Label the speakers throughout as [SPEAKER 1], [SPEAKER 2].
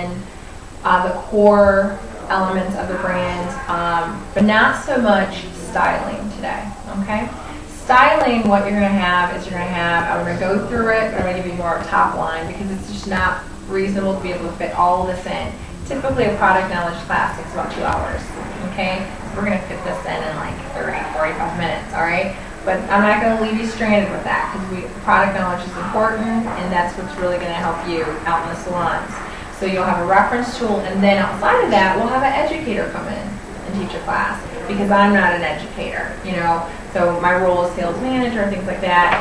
[SPEAKER 1] the core elements of the brand, but not so much styling today, okay? Styling, what you're going to have is I'm going to go through it, but I'm going to give you more top line because it's just not reasonable to be able to fit all of this in. Typically a product knowledge class takes about 2 hours, okay? So we're going to fit this in like 30, 45 minutes, all right? But I'm not going to leave you stranded with that because product knowledge is important and that's what's really going to help you out in the salons. So you'll have a reference tool, and then outside of that, we'll have an educator come in and teach a class because I'm not an educator, you know. So my role is sales manager and things like that.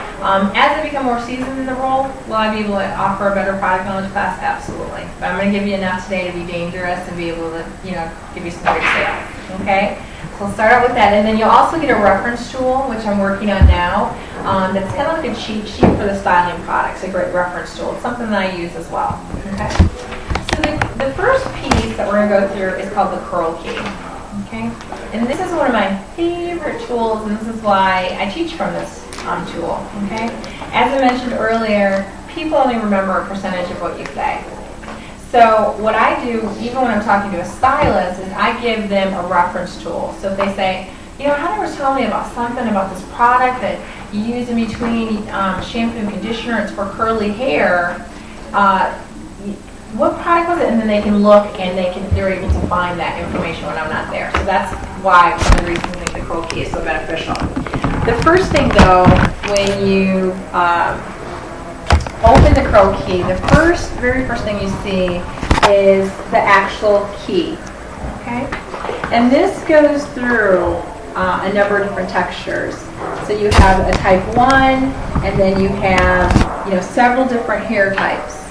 [SPEAKER 1] As I become more seasoned in the role, will I be able to offer a better product knowledge class? Absolutely. But I'm going to give you enough today to be dangerous and be able to, you know, give you some great sales. Okay? So we'll start out with that, and then you'll also get a reference tool, which I'm working on now. That's kind of like a cheat sheet for the styling products, a great reference tool. It's something that I use as well. Okay? So the first piece that we're going to go through is called the curl key. Okay? And this is one of my favorite tools, and this is why I teach from this tool. Okay? As I mentioned earlier, people only remember a percentage of what you say. So what I do, even when I'm talking to a stylist, is I give them a reference tool. So if they say, you know, Heather was telling me about something about this product that you use in between shampoo and conditioner, it's for curly hair, what product was it? And then they can look and they're able to find that information when I'm not there. So that's why one of the reasons I think the curl key is so beneficial. The first thing though, when you open the curl key, the very first thing you see is the actual key. Okay? And this goes through a number of different textures. So you have a type 1, and then you have, you know, several different hair types.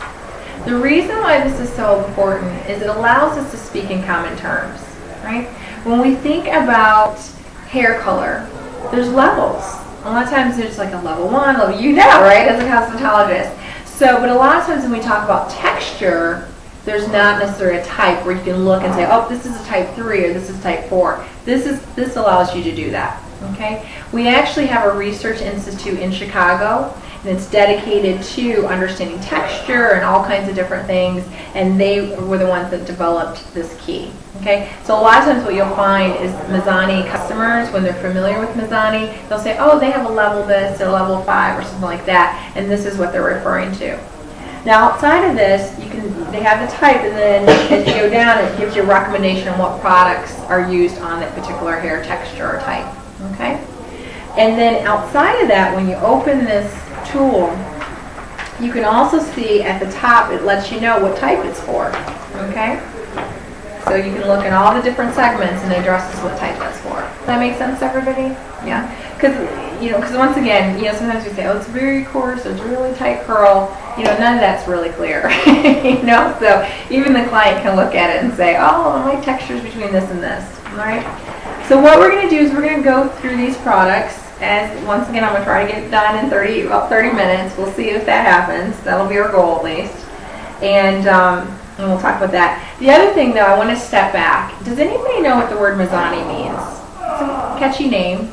[SPEAKER 1] The reason why this is so important is it allows us to speak in common terms, right? When we think about hair color, there's levels. A lot of times there's like a level 1, level, you know, right, as a cosmetologist. So, but a lot of times when we talk about texture, there's not necessarily a type where you can look and say, oh, this is a type 3 or this is type 4. This allows you to do that, okay? We actually have a research institute in Chicago, and it's dedicated to understanding texture and all kinds of different things, and they were the ones that developed this key. Okay, so a lot of times what you'll find is Mizani customers, when they're familiar with Mizani, they'll say, oh, they have a level this or level 5 or something like that, and this is what they're referring to. Now outside of this, they have the type, and then as you go down, it gives you a recommendation on what products are used on that particular hair texture or type. Okay, and then outside of that, when you open this tool, you can also see at the top it lets you know what type it's for. Okay, so you can look at all the different segments and it addresses what type that's for. Does that make sense, everybody? Yeah, because once again, you know, sometimes we say, oh, it's very coarse, it's really tight curl. You know, none of that's really clear. You know, so even the client can look at it and say, oh, my texture's between this and this. All right. So what we're going to do is we're going to go through these products. As once again, I'm going to try to get it done in about 30 minutes. We'll see if that happens. That'll be our goal at least. And we'll talk about that. The other thing, though, I want to step back. Does anybody know what the word Mizani means? It's a catchy name.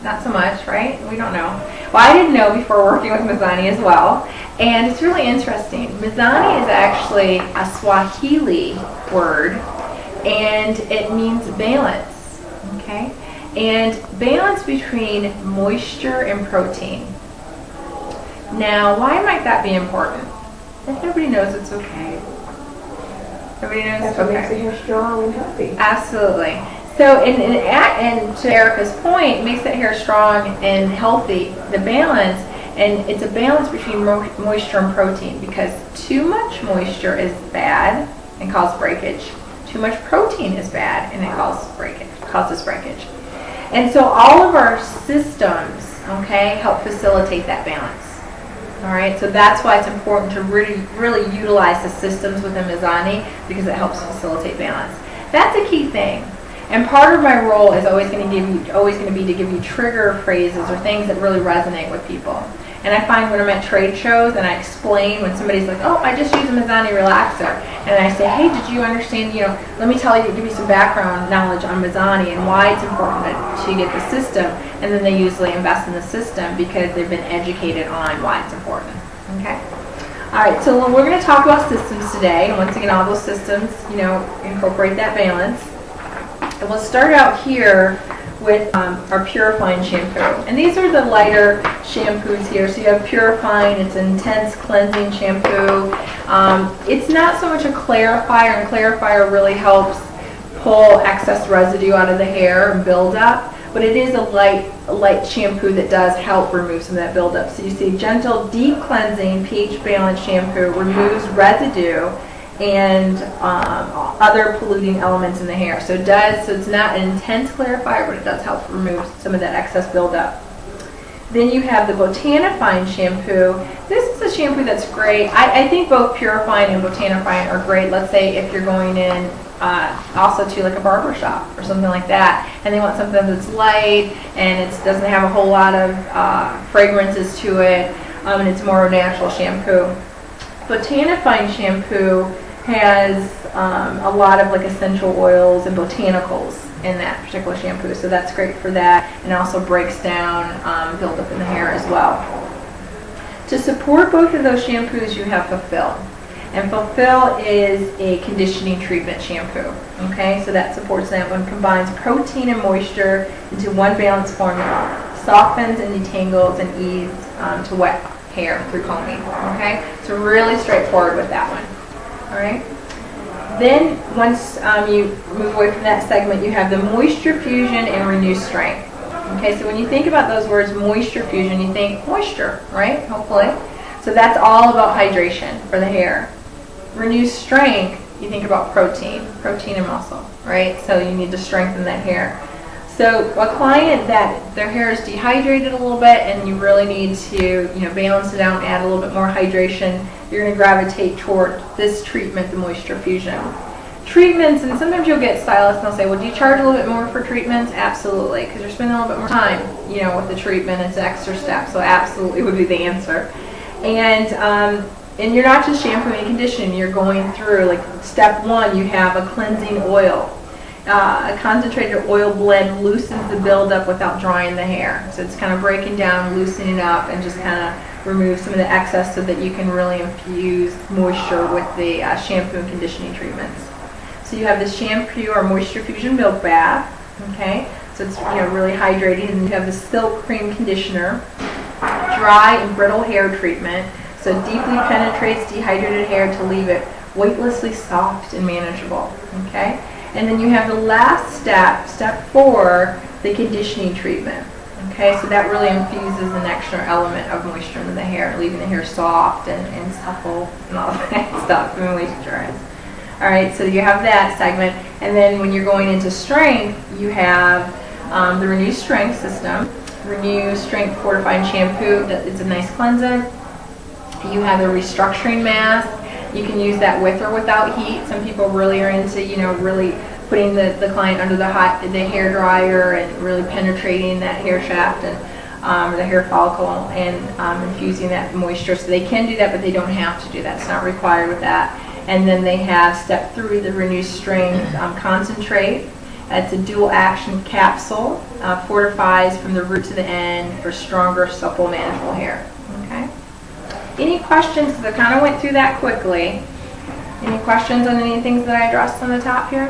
[SPEAKER 1] Not so much, right? We don't know. Well, I didn't know before working with Mizani as well. And it's really interesting. Mizani is actually a Swahili word, and it means balance. Okay? And balance between moisture and protein. Now, why might that be important? If nobody knows, it's okay. Everybody knows?
[SPEAKER 2] That's what makes the hair strong and healthy.
[SPEAKER 1] Absolutely. So, and to Erica's point, makes that hair strong and healthy, the balance, and it's a balance between moisture and protein, because too much moisture is bad and causes breakage. Too much protein is bad and it causes breakage. And so all of our systems, okay, help facilitate that balance. All right, so that's why it's important to really utilize the systems within Mizani, because it helps facilitate balance. That's a key thing. And part of my role is always going to be to give you trigger phrases or things that really resonate with people. And I find when I'm at trade shows and I explain, when somebody's like, oh, I just use a Mizani relaxer, and I say, hey, did you understand, you know, let me tell you, give you some background knowledge on Mizani and why it's important to get the system, and then they usually invest in the system because they've been educated on why it's important. Okay? Alright, so we're going to talk about systems today. And once again, all those systems, incorporate that balance. And we'll start out here with our purifying shampoo. And these are the lighter shampoos here. So you have purifying, it's an intense cleansing shampoo. It's not so much a clarifier, and clarifier really helps pull excess residue out of the hair and build up. But it is a light shampoo that does help remove some of that buildup. So you see gentle, deep cleansing, pH balanced shampoo removes residue and other polluting elements in the hair. So it's not an intense clarifier, but it does help remove some of that excess buildup. Then you have the Botanifying shampoo. This is a shampoo that's great. I think both purifying and botanifying are great. Let's say if you're going in also to like a barber shop or something like that, and they want something that's light and it doesn't have a whole lot of fragrances to it, and it's more of a natural shampoo. Botanifying shampoo has a lot of like essential oils and botanicals in that particular shampoo, so that's great for that, and also breaks down buildup in the hair as well. To support both of those shampoos, you have Fulfill. And Fulfill is a conditioning treatment shampoo. Okay, so that supports that one, combines protein and moisture into one balanced formula, softens and detangles and ease to wet hair through combing. Okay, so really straightforward with that one. All right. Then once you move away from that segment, you have the Moisture Fusion and Renew Strength. Okay, so when you think about those words, Moisture Fusion, you think moisture, right? Hopefully. So that's all about hydration for the hair. Renew Strength, you think about protein and muscle, right? So you need to strengthen that hair. So a client that their hair is dehydrated a little bit and you really need to balance it out and add a little bit more hydration, you're going to gravitate toward this treatment, the Moisture Fusion. Treatments, and sometimes you'll get stylists and they'll say, well, do you charge a little bit more for treatments? Absolutely, because you're spending a little bit more time with the treatment. It's an extra step, so absolutely would be the answer. And you're not just shampooing and conditioning, you're going through, like step one, you have a cleansing oil. A concentrated oil blend loosens the buildup without drying the hair. So it's kind of breaking down, loosening up, and just kind of remove some of the excess so that you can really infuse moisture with the shampoo and conditioning treatments. So you have the shampoo or Moisture Fusion milk bath. Okay, so it's really hydrating, and you have the silk cream conditioner, dry and brittle hair treatment. So it deeply penetrates dehydrated hair to leave it weightlessly soft and manageable. Okay? And then you have the last step, step 4, the conditioning treatment. Okay? So that really infuses an extra element of moisture into the hair, leaving the hair soft and supple and all that stuff, and moisturized. Alright, so you have that segment. And then when you're going into strength, you have the Renew Strength system. Renew Strength Fortifying Shampoo, it's a nice cleanser. You have a restructuring mask. You can use that with or without heat. Some people really are into, really putting the client under the hair dryer and really penetrating that hair shaft and the hair follicle and infusing that moisture. So they can do that, but they don't have to do that. It's not required with that. And then they have step 3, the Renew Strength Concentrate. It's a dual action capsule, fortifies from the root to the end for stronger, supple, manageable hair. Okay. Any questions? Because I kind of went through that quickly. Any questions on any things that I addressed on the top here?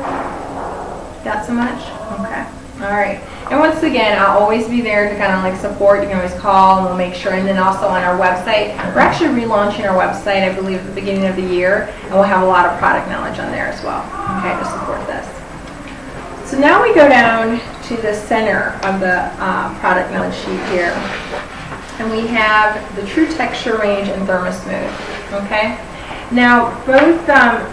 [SPEAKER 1] Not so much? Okay. All right. And once again, I'll always be there to kind of like support. You can always call and we'll make sure. And then also on our website, we're actually relaunching our website, I believe, at the beginning of the year. And we'll have a lot of product knowledge on there as well, okay, to support this. So now we go down to the center of the product knowledge sheet here. And we have the True Texture Range and ThermoSmooth. Okay. Now both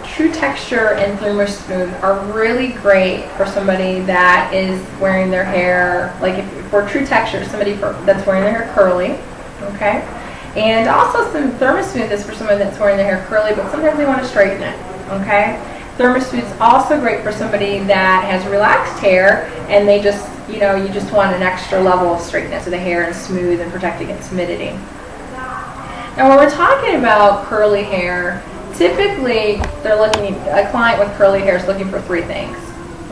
[SPEAKER 1] True Texture and ThermoSmooth are really great for somebody that is wearing their hair, like if for True Texture, somebody that's wearing their hair curly. Okay. And also some ThermoSmooth is for somebody that's wearing their hair curly, but sometimes they want to straighten it. Okay. ThermoSmooth is also great for somebody that has relaxed hair and they just, you just want an extra level of straightness of the hair and smooth and protect against humidity. Now when we're talking about curly hair, typically a client with curly hair is looking for 3 things.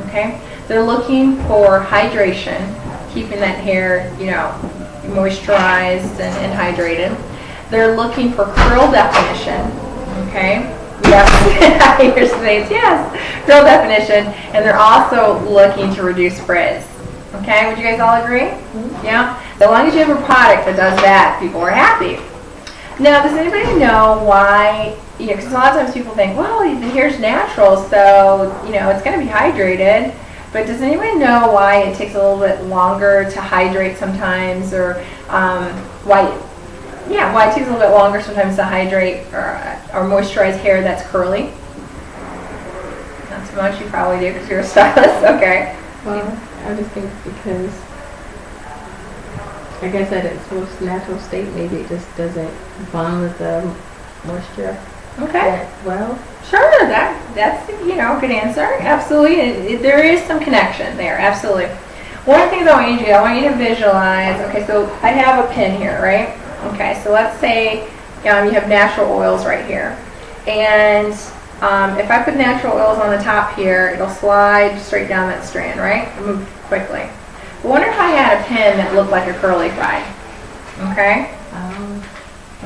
[SPEAKER 1] Okay? They're looking for hydration, keeping that hair, moisturized and hydrated. they're looking for curl definition, okay? Yes, here's the face, yes, curl definition, and they're also looking to reduce frizz. Okay, would you guys all agree? Yeah? So long as you have a product that does that, people are happy. Now, does anybody know why, because a lot of times people think, well, the hair's natural, so, it's going to be hydrated. But does anybody know why it takes a little bit longer to hydrate sometimes, or why it takes a little bit longer sometimes to hydrate or moisturize hair that's curly? Not so much, you probably do because you're a stylist. Okay.
[SPEAKER 2] Well, I just think because, I guess at its most natural state, maybe it just doesn't bond with the moisture.
[SPEAKER 1] Okay.
[SPEAKER 2] Well,
[SPEAKER 1] sure, that's a good answer. Absolutely, there is some connection there. Absolutely. One of the things I want you to visualize. Okay, so I have a pin here, right? Okay, so let's say you have natural oils right here, and if I put natural oils on the top here, it'll slide straight down that strand, right? It'll move quickly. I wonder if I had a pin that looked like a curly fry. Okay.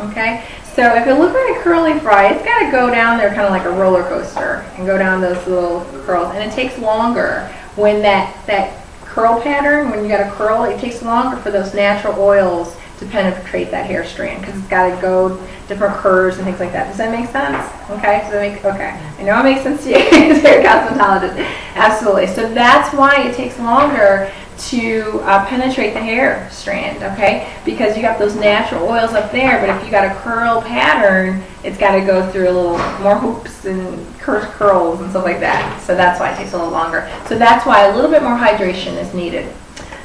[SPEAKER 1] Okay. So if it looked like a curly fry, it's got to go down there kind of like a roller coaster and go down those little curls. And it takes longer when that curl pattern, when you got a curl, it takes longer for those natural oils to penetrate that hair strand because it's got to go different curves and things like that. Does that make sense? Okay. Okay. I know it makes sense to you as a hair cosmetologist. Absolutely. So that's why it takes longer to penetrate the hair strand, okay? Because you got those natural oils up there, but if you got a curl pattern, it's got to go through a little more hoops and curls and stuff like that. So that's why it takes a little longer. So that's why a little bit more hydration is needed.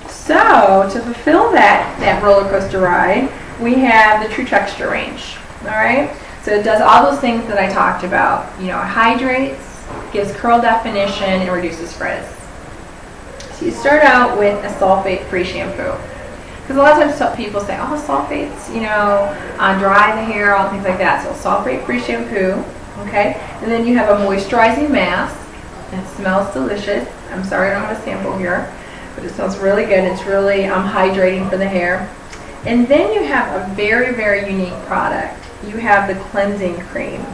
[SPEAKER 1] So to fulfill that roller coaster ride, we have the True Texture range, all right? So it does all those things that I talked about. It hydrates, gives curl definition, and reduces frizz. So you start out with a sulfate-free shampoo. Because a lot of times people say, oh, sulfates, dry the hair, all things like that. So sulfate-free shampoo, okay? And then you have a moisturizing mask. It smells delicious. I'm sorry I don't have a sample here, but it smells really good. It's really hydrating for the hair. And then you have a very, very unique product. You have the cleansing cream.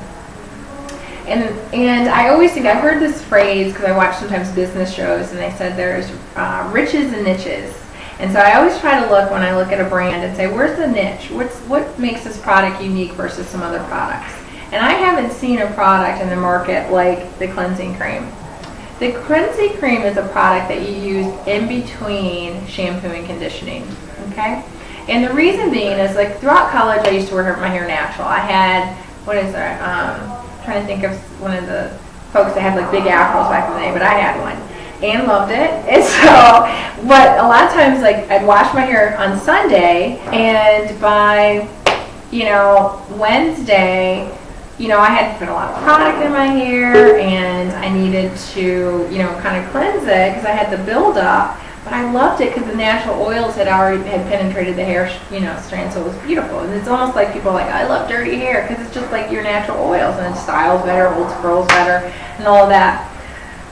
[SPEAKER 1] And I always think, I heard this phrase because I watch sometimes business shows and they said there's riches and niches. And so I always try to look when I look at a brand and say, where's the niche? What makes this product unique versus some other products? And I haven't seen a product in the market like the cleansing cream. The cleansing cream is a product that you use in between shampoo and conditioning, okay? And the reason being is, like, throughout college I used to wear my hair natural. I had, trying to think of one of the folks that had like big afros back in the day, but I had one and loved it. And so, but a lot of times, like, I'd wash my hair on Sunday, and by Wednesday, I had to put a lot of product in my hair, and I needed to kind of cleanse it because I had the buildup. But I loved it because the natural oils had penetrated the hair, strand, so it was beautiful. And it's almost like people are like, I love dirty hair, because it's just like your natural oils, and it styles better, holds curls better, and all of that.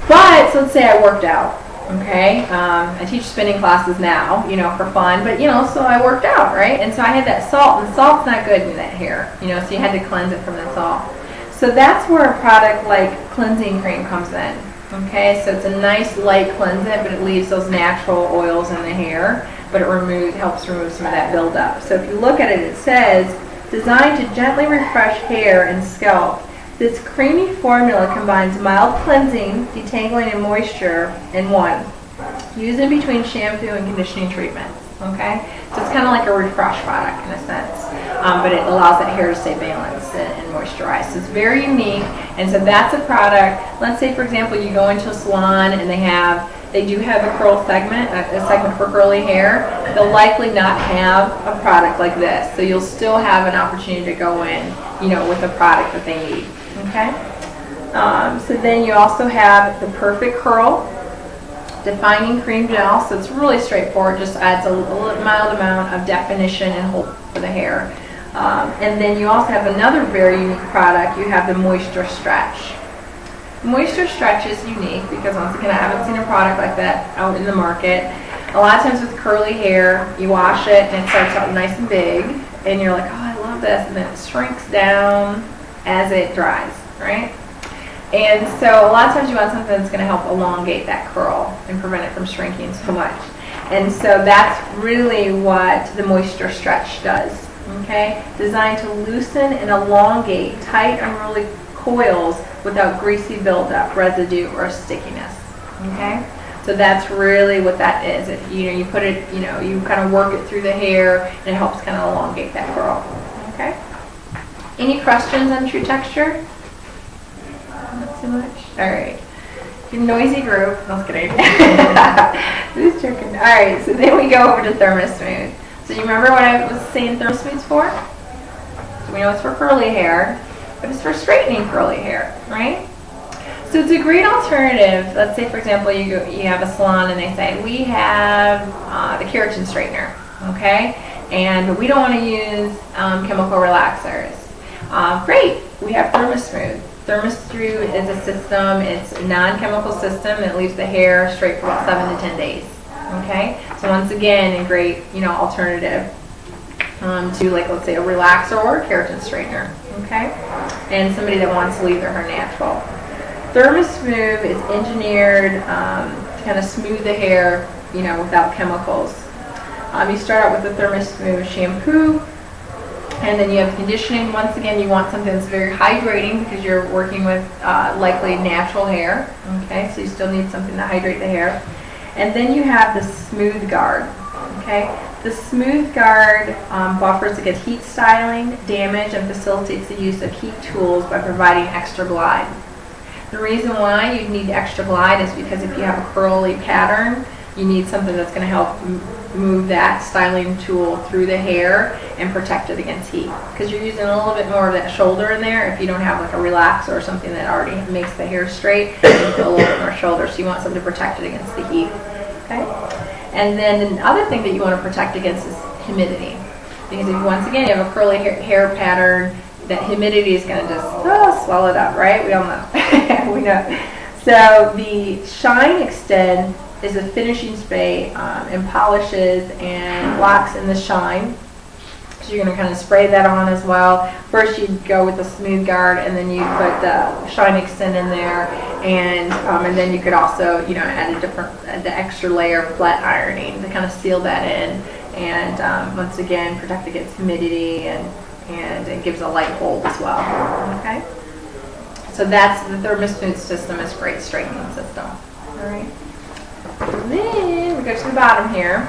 [SPEAKER 1] But so let's say I worked out, okay? I teach spinning classes now, for fun, but so I worked out, right? And so I had that salt, and salt's not good in that hair, so you had to cleanse it from the salt. So that's where a product like cleansing cream comes in. Okay, so it's a nice light cleansant, but it leaves those natural oils in the hair, but it helps remove some of that buildup. So if you look at it, it says, designed to gently refresh hair and scalp. This creamy formula combines mild cleansing, detangling, and moisture in one. Used in between shampoo and conditioning treatments. Okay, so it's kind of like a refresh product in a sense, but it allows that hair to stay balanced and moisturized. So it's very unique, and so that's a product. Let's say, for example, you go into a salon and they do have a curl segment, a segment for curly hair. They'll likely not have a product like this, so you'll still have an opportunity to go in, with a product that they need. Okay, so then you also have the Perfect Curl Defining Cream Gel, so it's really straightforward, just adds a mild amount of definition and hold for the hair. And then you also have another very unique product. You have the Moisture Stretch. Moisture Stretch is unique because, once again, I haven't seen a product like that out in the market. A lot of times with curly hair, you wash it and it starts out nice and big, and you're like, oh, I love of this, and then it shrinks down as it dries, right? And so a lot of times you want something that's going to help elongate that curl and prevent it from shrinking so much. And so that's really what the moisture stretch does, okay? Designed to loosen and elongate tight, unruly coils without greasy buildup, residue, or stickiness, okay? So that's really what that is. If you put it, you kind of work it through the hair, and it helps kind of elongate that curl, okay? Any questions on True Texture? Not too much? All right. Your noisy group. No, I was kidding. Who's joking? All right, so then we go over to ThermoSmooth. So you remember what I was saying ThermoSmooth's for? So we know it's for curly hair, but it's for straightening curly hair, right? So it's a great alternative. Let's say, for example, you have a salon and they say, we have the keratin straightener, okay? But we don't want to use chemical relaxers. Great, we have ThermoSmooth. ThermoSmooth is a system, it's a non-chemical system that leaves the hair straight for about 7 to 10 days. Okay? So once again, a great, alternative to, like, let's say a relaxer or a keratin straightener. Okay? And somebody that wants to leave their hair natural. ThermoSmooth is engineered to kind of smooth the hair, without chemicals. You start out with the ThermoSmooth shampoo. And then you have conditioning. Once again, you want something that's very hydrating because you're working with likely natural hair. Okay, so you still need something to hydrate the hair. And then you have the Smooth Guard. Okay, the Smooth Guard buffers against heat styling, damage, and facilitates the use of heat tools by providing extra glide. The reason why you need extra glide is because if you have a curly pattern, you need something that's going to help move that styling tool through the hair and protect it against heat. Because you're using a little bit more of that shoulder in there. If you don't have like a relaxer or something that already makes the hair straight, you put a little bit more shoulder. So you want something to protect it against the heat. Okay? And then another thing that you want to protect against is humidity. Because if once again you have a curly hair pattern, that humidity is going to just swallow it up, right? We all know. We know. So the Shine Extend is a finishing spray and polishes and locks in the shine. So you're going to kind of spray that on as well. First you go with the Smooth Guard, and then you put the Shine Extend in there, and then you could also add the extra layer of flat ironing to kind of seal that in, and once again protect against humidity, and it gives a light hold as well. Okay. So that's the ThermoSmooth system. Is a great straightening system. All right. And then we go to the bottom here,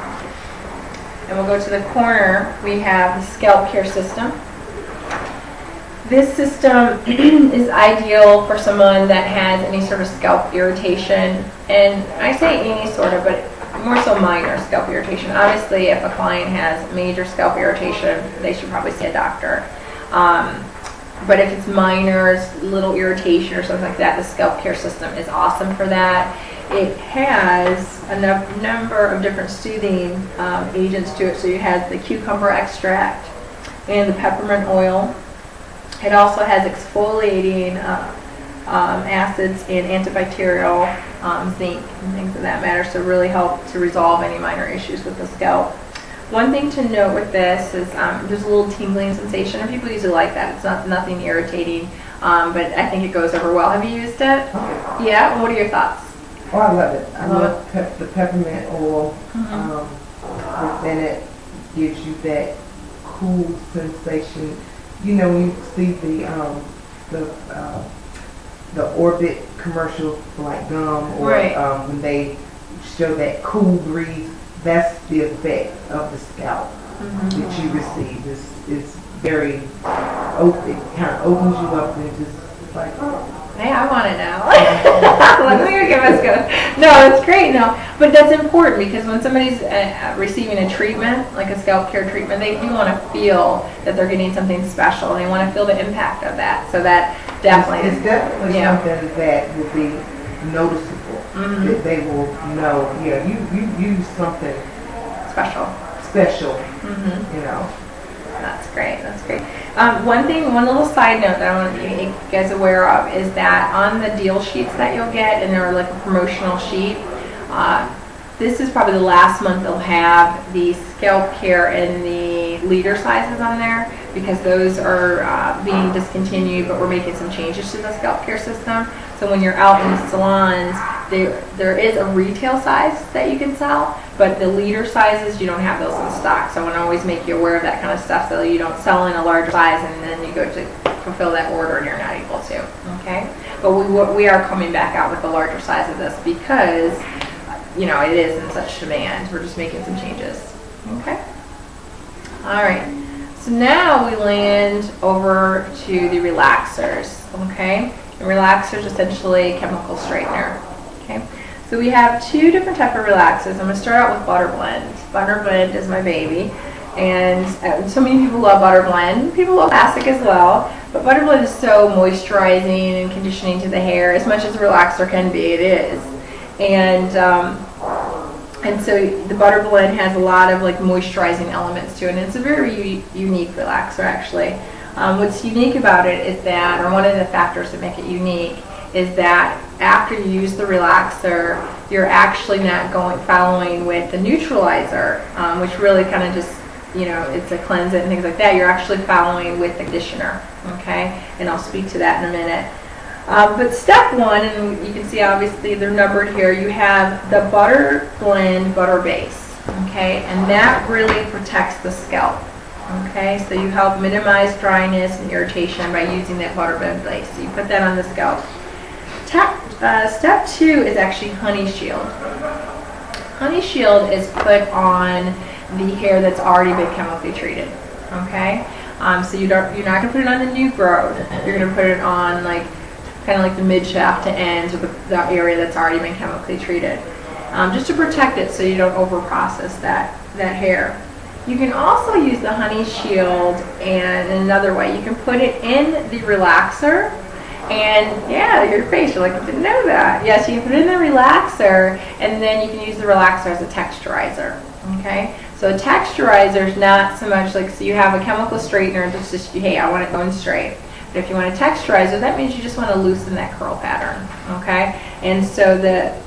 [SPEAKER 1] and we'll go to the corner. We have the Scalp Care System. This system is ideal for someone that has any sort of scalp irritation, and I say any sort of, but more so minor scalp irritation. Obviously, if a client has major scalp irritation, they should probably see a doctor. But if it's minor, little irritation or something like that, the Scalp Care System is awesome for that. It has a number of different soothing agents to it. So you have the cucumber extract and the peppermint oil. It also has exfoliating acids and antibacterial zinc and things of that matter. So really help to resolve any minor issues with the scalp. One thing to note with this is there's a little tingling sensation, and people usually like that. It's nothing irritating, but I think it goes over well. Have you used it?
[SPEAKER 3] Oh.
[SPEAKER 1] Yeah? What are your thoughts?
[SPEAKER 3] Oh, I love it. I love the peppermint oil. Within it gives you that cool sensation. When you see the Orbit commercial for like gum, or
[SPEAKER 1] right.
[SPEAKER 3] When they show that cool breeze, that's the effect of the scalp that you receive. It's very open. It kind of opens you up and just like, oh.
[SPEAKER 1] Hey, I want it now. Let me give us go. No, it's great. No, but that's important because when somebody's receiving a treatment, like a scalp care treatment, they do want to feel that they're getting something special. They want to feel the impact of that. So that definitely
[SPEAKER 3] it's definitely something that will be noticeable. That they will know. Yeah, you use something
[SPEAKER 1] special. That's great. That's great. One little side note that I want to make you guys aware of is that on the deal sheets that you'll get, and they're like a promotional sheet, this is probably the last month they'll have the scalp care and the liter sizes on there. because those are being discontinued, but we're making some changes to the scalp care system. So when you're out in the salons, there is a retail size that you can sell, but the liter sizes, you don't have those in stock. So I want to always make you aware of that kind of stuff so you don't sell in a larger size and then you go to fulfill that order and you're not able to, okay? But we are coming back out with a larger size of this because, you know, it is in such demand. We're just making some changes, okay? All right, so now we land over to the relaxers, okay? And relaxers essentially chemical straightener, okay? So we have two different type of relaxers. I'm going to start out with Butter Blend. Butter Blend is my baby, and so many people love Butter Blend. People love Classic as well, but Butter Blend is so moisturizing and conditioning to the hair. As much as a relaxer can be, it is. And so the Butter Blend has a lot of like moisturizing elements to it, and it's a very unique relaxer actually. What's unique about it is that, or one of the factors that make it unique, is that after you use the relaxer, you're actually not following with the neutralizer, which really kind of just, you know, it's a cleanser and things like that. You're actually following with the conditioner, okay? And I'll speak to that in a minute. But step one, and you can see obviously they're numbered here, you have the Butter Blend Butter Base, okay? And that really protects the scalp. Okay, so you help minimize dryness and irritation by using that Butter Blend base. So you put that on the scalp. Step two is actually Honey Shield. Honey Shield is put on the hair that's already been chemically treated. Okay, so you're not going to put it on the new growth. You're going to put it on like kind of like the mid shaft to ends, or the area that's already been chemically treated, just to protect it so you don't over process that hair. You can also use the Honey Shield and another way. You can put it in the relaxer, and yeah, your face, you're like, I didn't know that. Yes, you can put it in the relaxer, and then you can use the relaxer as a texturizer, okay? So a texturizer is not so much like, so you have a chemical straightener that's just, hey, I want it going straight. But if you want a texturizer, that means you just want to loosen that curl pattern, okay? And so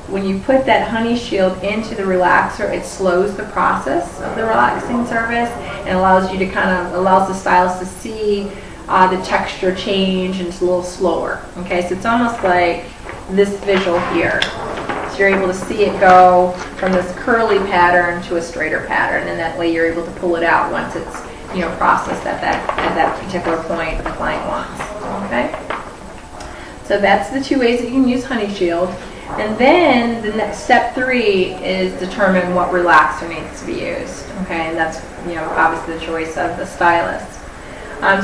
[SPEAKER 1] when you put that Honey Shield into the relaxer, it slows the process of the relaxing service and allows you to allows the stylist to see the texture change, and it's a little slower, okay? So it's almost like this visual here. So you're able to see it go from this curly pattern to a straighter pattern, and that way you're able to pull it out once it's, you know, processed at that particular point the client wants. Okay, so that's the two ways that you can use Honey Shield. And then the next step three is determine what relaxer needs to be used. Okay, and that's, you know, obviously the choice of the stylist.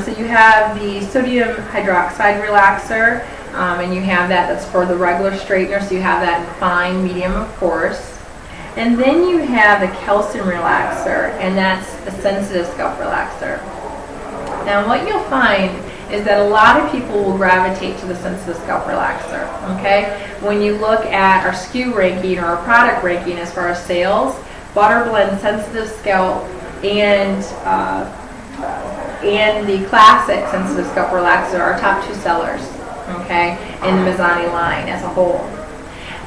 [SPEAKER 1] So you have the sodium hydroxide relaxer, and you have that's for the regular straightener. So you have that in fine, medium, of course. And then you have the calcium relaxer, and that's a sensitive scalp relaxer. Now what you'll find is that a lot of people will gravitate to the sensitive scalp relaxer, okay? When you look at our SKU ranking or our product ranking as far as sales, Butter Blend sensitive scalp and the classic sensitive scalp relaxer are our top two sellers, okay, in the Mizani line as a whole.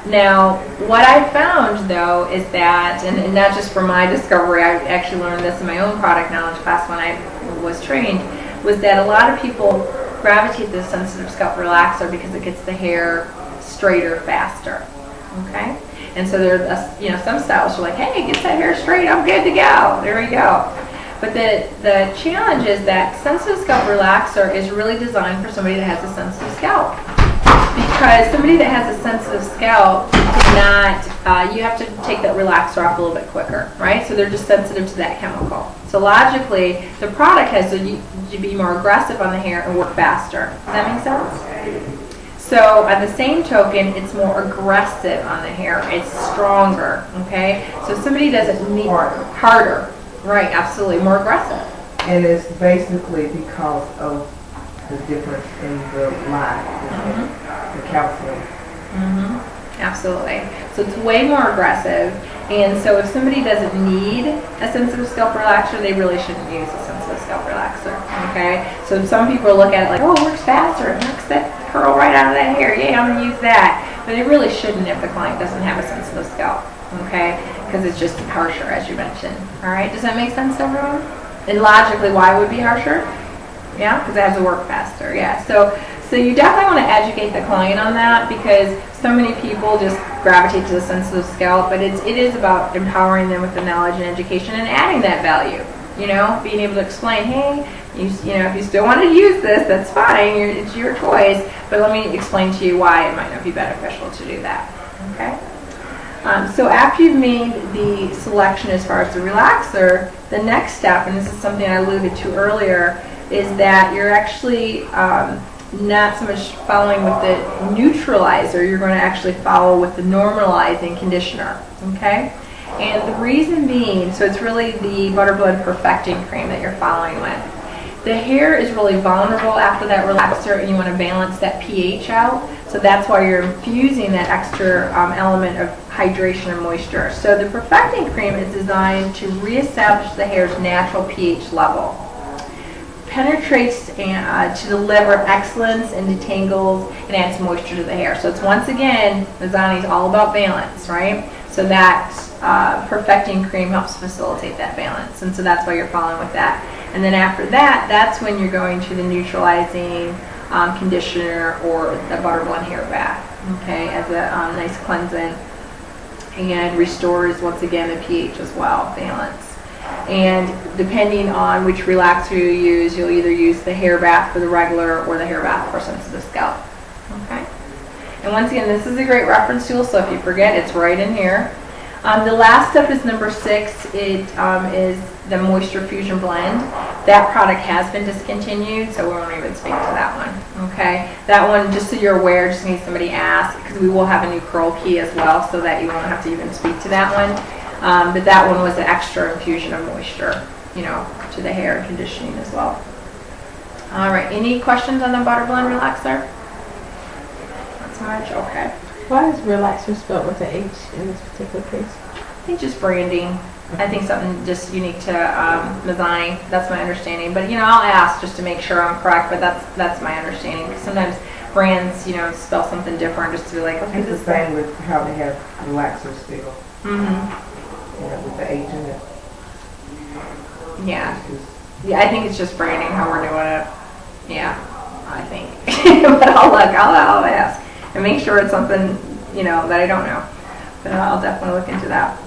[SPEAKER 1] Now, what I found though is that, and not just from my discovery, I actually learned this in my own product knowledge class when I was trained, was that a lot of people gravitate to the sensitive scalp relaxer because it gets the hair straighter faster. Okay? And so you know, some stylists are like, hey, get that hair straight, I'm good to go. There we go. But the challenge is that sensitive scalp relaxer is really designed for somebody that has a sensitive scalp. Because somebody that has a sensitive scalp cannot, you have to take that relaxer off a little bit quicker, right? So they're just sensitive to that chemical. So logically, the product has to be more aggressive on the hair and work faster. Does that make sense? So on the same token, it's more aggressive on the hair. It's stronger, okay? So somebody doesn't need harder. Right, absolutely, more aggressive.
[SPEAKER 3] And it's basically because of the difference in the line, the calcium.
[SPEAKER 1] Absolutely. So it's way more aggressive, and so if somebody doesn't need a sensitive scalp relaxer, they really shouldn't use a sensitive scalp relaxer, okay? So some people look at it like, oh, it works faster, it knocks that curl right out of that hair, yeah, I'm going to use that. But they really shouldn't if the client doesn't have a sensitive scalp, okay? Because it's just harsher, as you mentioned. All right, does that make sense to everyone? And logically, why it would be harsher? Yeah, because it has to work faster. Yeah, so you definitely want to educate the client on that, because so many people just gravitate to the sensitive scalp, but it is about empowering them with the knowledge and education and adding that value. You know, being able to explain, hey, you know, if you still want to use this, that's fine. It's your choice, but let me explain to you why it might not be beneficial to do that. Okay. So after you've made the selection as far as the relaxer, the next step, and this is something I alluded to earlier, is that you're actually not so much following with the neutralizer, you're going to actually follow with the normalizing conditioner. Okay? And the reason being, so it's really the Butter Blend Perfecting Cream that you're following with. The hair is really vulnerable after that relaxer, and you want to balance that pH out. So that's why you're infusing that extra element of hydration and moisture. So the Perfecting Cream is designed to reestablish the hair's natural pH level. Penetrates to deliver excellence and detangles and adds moisture to the hair. So it's, once again, Mizani is all about balance, right? So that Perfecting Cream helps facilitate that balance, and so that's why you're following with that. And then after that, that's when you're going to the neutralizing conditioner or the Butter Blend hair bath, okay, as a nice cleansing, and restores, once again, the pH as well, balance. And depending on which relaxer you use, you'll either use the hair bath for the regular or the hair bath for sensitive scalp. Okay. And once again, this is a great reference tool, so if you forget, it's right in here. The last step is number 6. It is the Moisture Fusion Blend. That product has been discontinued, so we won't even speak to that one. Okay. That one, just so you're aware, just in case somebody asks, because we will have a new curl key as well, so that you won't have to even speak to that one. But that one was an extra infusion of moisture, you know, to the hair and conditioning as well. All right, any questions on the Butter Blend relaxer? Not so much? Okay.
[SPEAKER 2] Why is relaxer spelled with an H in this particular case?
[SPEAKER 1] I think just branding. I think something just unique to Mizani. That's my understanding. But, you know, I'll ask just to make sure I'm correct, but that's my understanding. Because sometimes brands, you know, spell something different just to be like, okay,
[SPEAKER 3] It's the same with how they have relaxer still.
[SPEAKER 1] Mm-hmm.
[SPEAKER 3] With the H in it.
[SPEAKER 1] Yeah. Yeah, I think it's just branding, how we're doing it. Yeah, I think. But I'll look, I'll ask. And make sure it's something, you know, that I don't know. But I'll definitely look into that.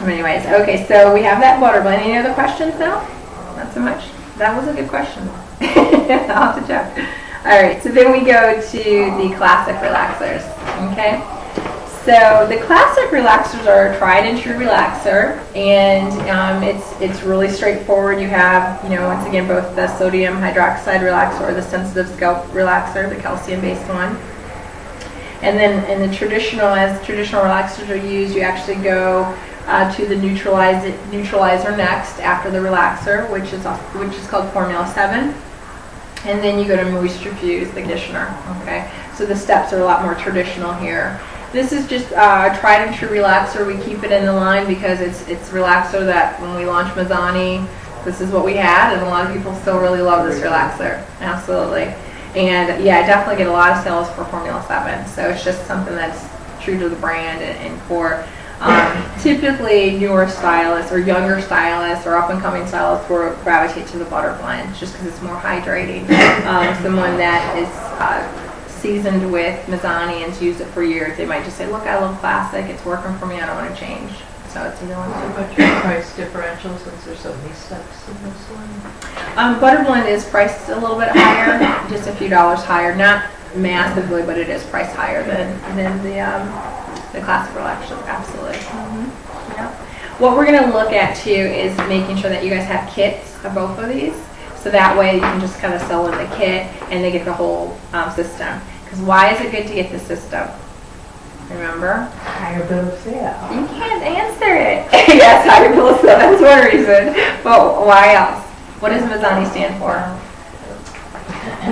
[SPEAKER 1] Anyways, okay, so we have that Butter Blend. Any other questions now? Not so much? That was a good question. I'll have to check. Alright, so then we go to the classic relaxers. Okay? So the classic relaxers are a tried and true relaxer, and it's really straightforward. You have, you know, once again, both the sodium hydroxide relaxer or the sensitive scalp relaxer, the calcium-based one. And then in the as traditional relaxers are used, you actually go to the neutralizer next after the relaxer, which is called Formula 7. And then you go to Moisture Fuse, the conditioner. Okay, so the steps are a lot more traditional here. This is just a tried and true relaxer. We keep it in the line because it's relaxer that when we launched Mizani, this is what we had, and a lot of people still really love this relaxer. Absolutely. And yeah, I definitely get a lot of sales for Formula 7. So it's just something that's true to the brand, and for typically newer stylists or younger stylists or up and coming stylists will gravitate to the Butter Blend just because it's more hydrating. Someone that is seasoned with Mizani and used it for years, they might just say, look, I love classic, it's working for me, I don't want to change. So it's either one.
[SPEAKER 4] How about your price differential since there's so many steps in this one?
[SPEAKER 1] Butter Blend is priced a little bit higher, just a few dollars higher, not massively, but it is priced higher than the classic relaxers, absolutely. Mm-hmm. Yeah. What we're going to look at too is making sure that you guys have kits of both of these. So that way you can just kind of sell in the kit and they get the whole system. Because why is it good to get the system? Remember?
[SPEAKER 3] Higher bill of sale.
[SPEAKER 1] You can't answer it. Yes, higher bill of sale. That's one reason. But why else? What does Mizani stand for?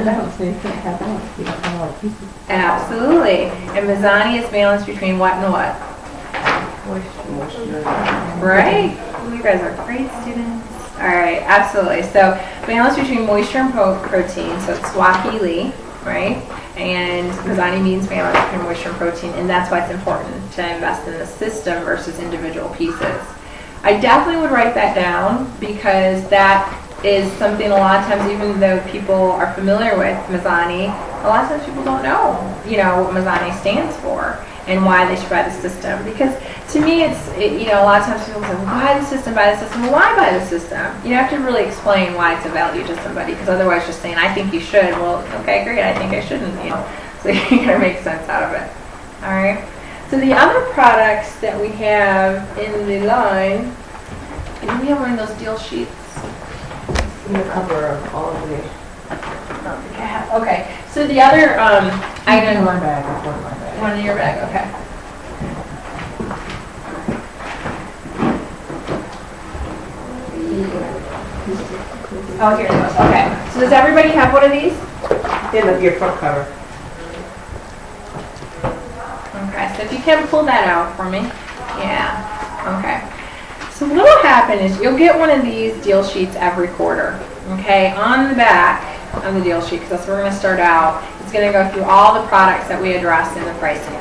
[SPEAKER 2] Balance. You can't have balance. You don't have all the pieces.
[SPEAKER 1] Absolutely. And Mizani is balance between what and what?
[SPEAKER 3] Moisture.
[SPEAKER 1] Right? You guys are great students. All right, absolutely. So balance between moisture and protein. So it's Swahili, right? And Mizani means balance between moisture and protein, and that's why it's important to invest in the system versus individual pieces. I definitely would write that down because that is something a lot of times, even though people are familiar with Mizani, a lot of times people don't know, what Mizani stands for and why they should buy the system. Because to me, a lot of times people say, well, buy the system, buy the system. Well, why buy the system? You have to really explain why it's a value to somebody, because otherwise just saying, I think you should, well, okay, great, I think I shouldn't, So you gotta make sense out of it. All right. So the other products that we have in the line, and we have one of those deal sheets.
[SPEAKER 3] In the cover of all of it.
[SPEAKER 1] I don't think I have. Okay. So the other item.
[SPEAKER 3] In my bag. I put it in my bag.
[SPEAKER 1] One in your bag. Okay. Oh, here it goes. Okay. So does everybody have one of these?
[SPEAKER 3] In your front cover.
[SPEAKER 1] Okay. So if you can pull that out for me. Yeah. Okay. So what will happen is you'll get one of these deal sheets every quarter. Okay. On the back of the deal sheet, because that's where we're going to start out, it's going to go through all the products that we address in the pricing.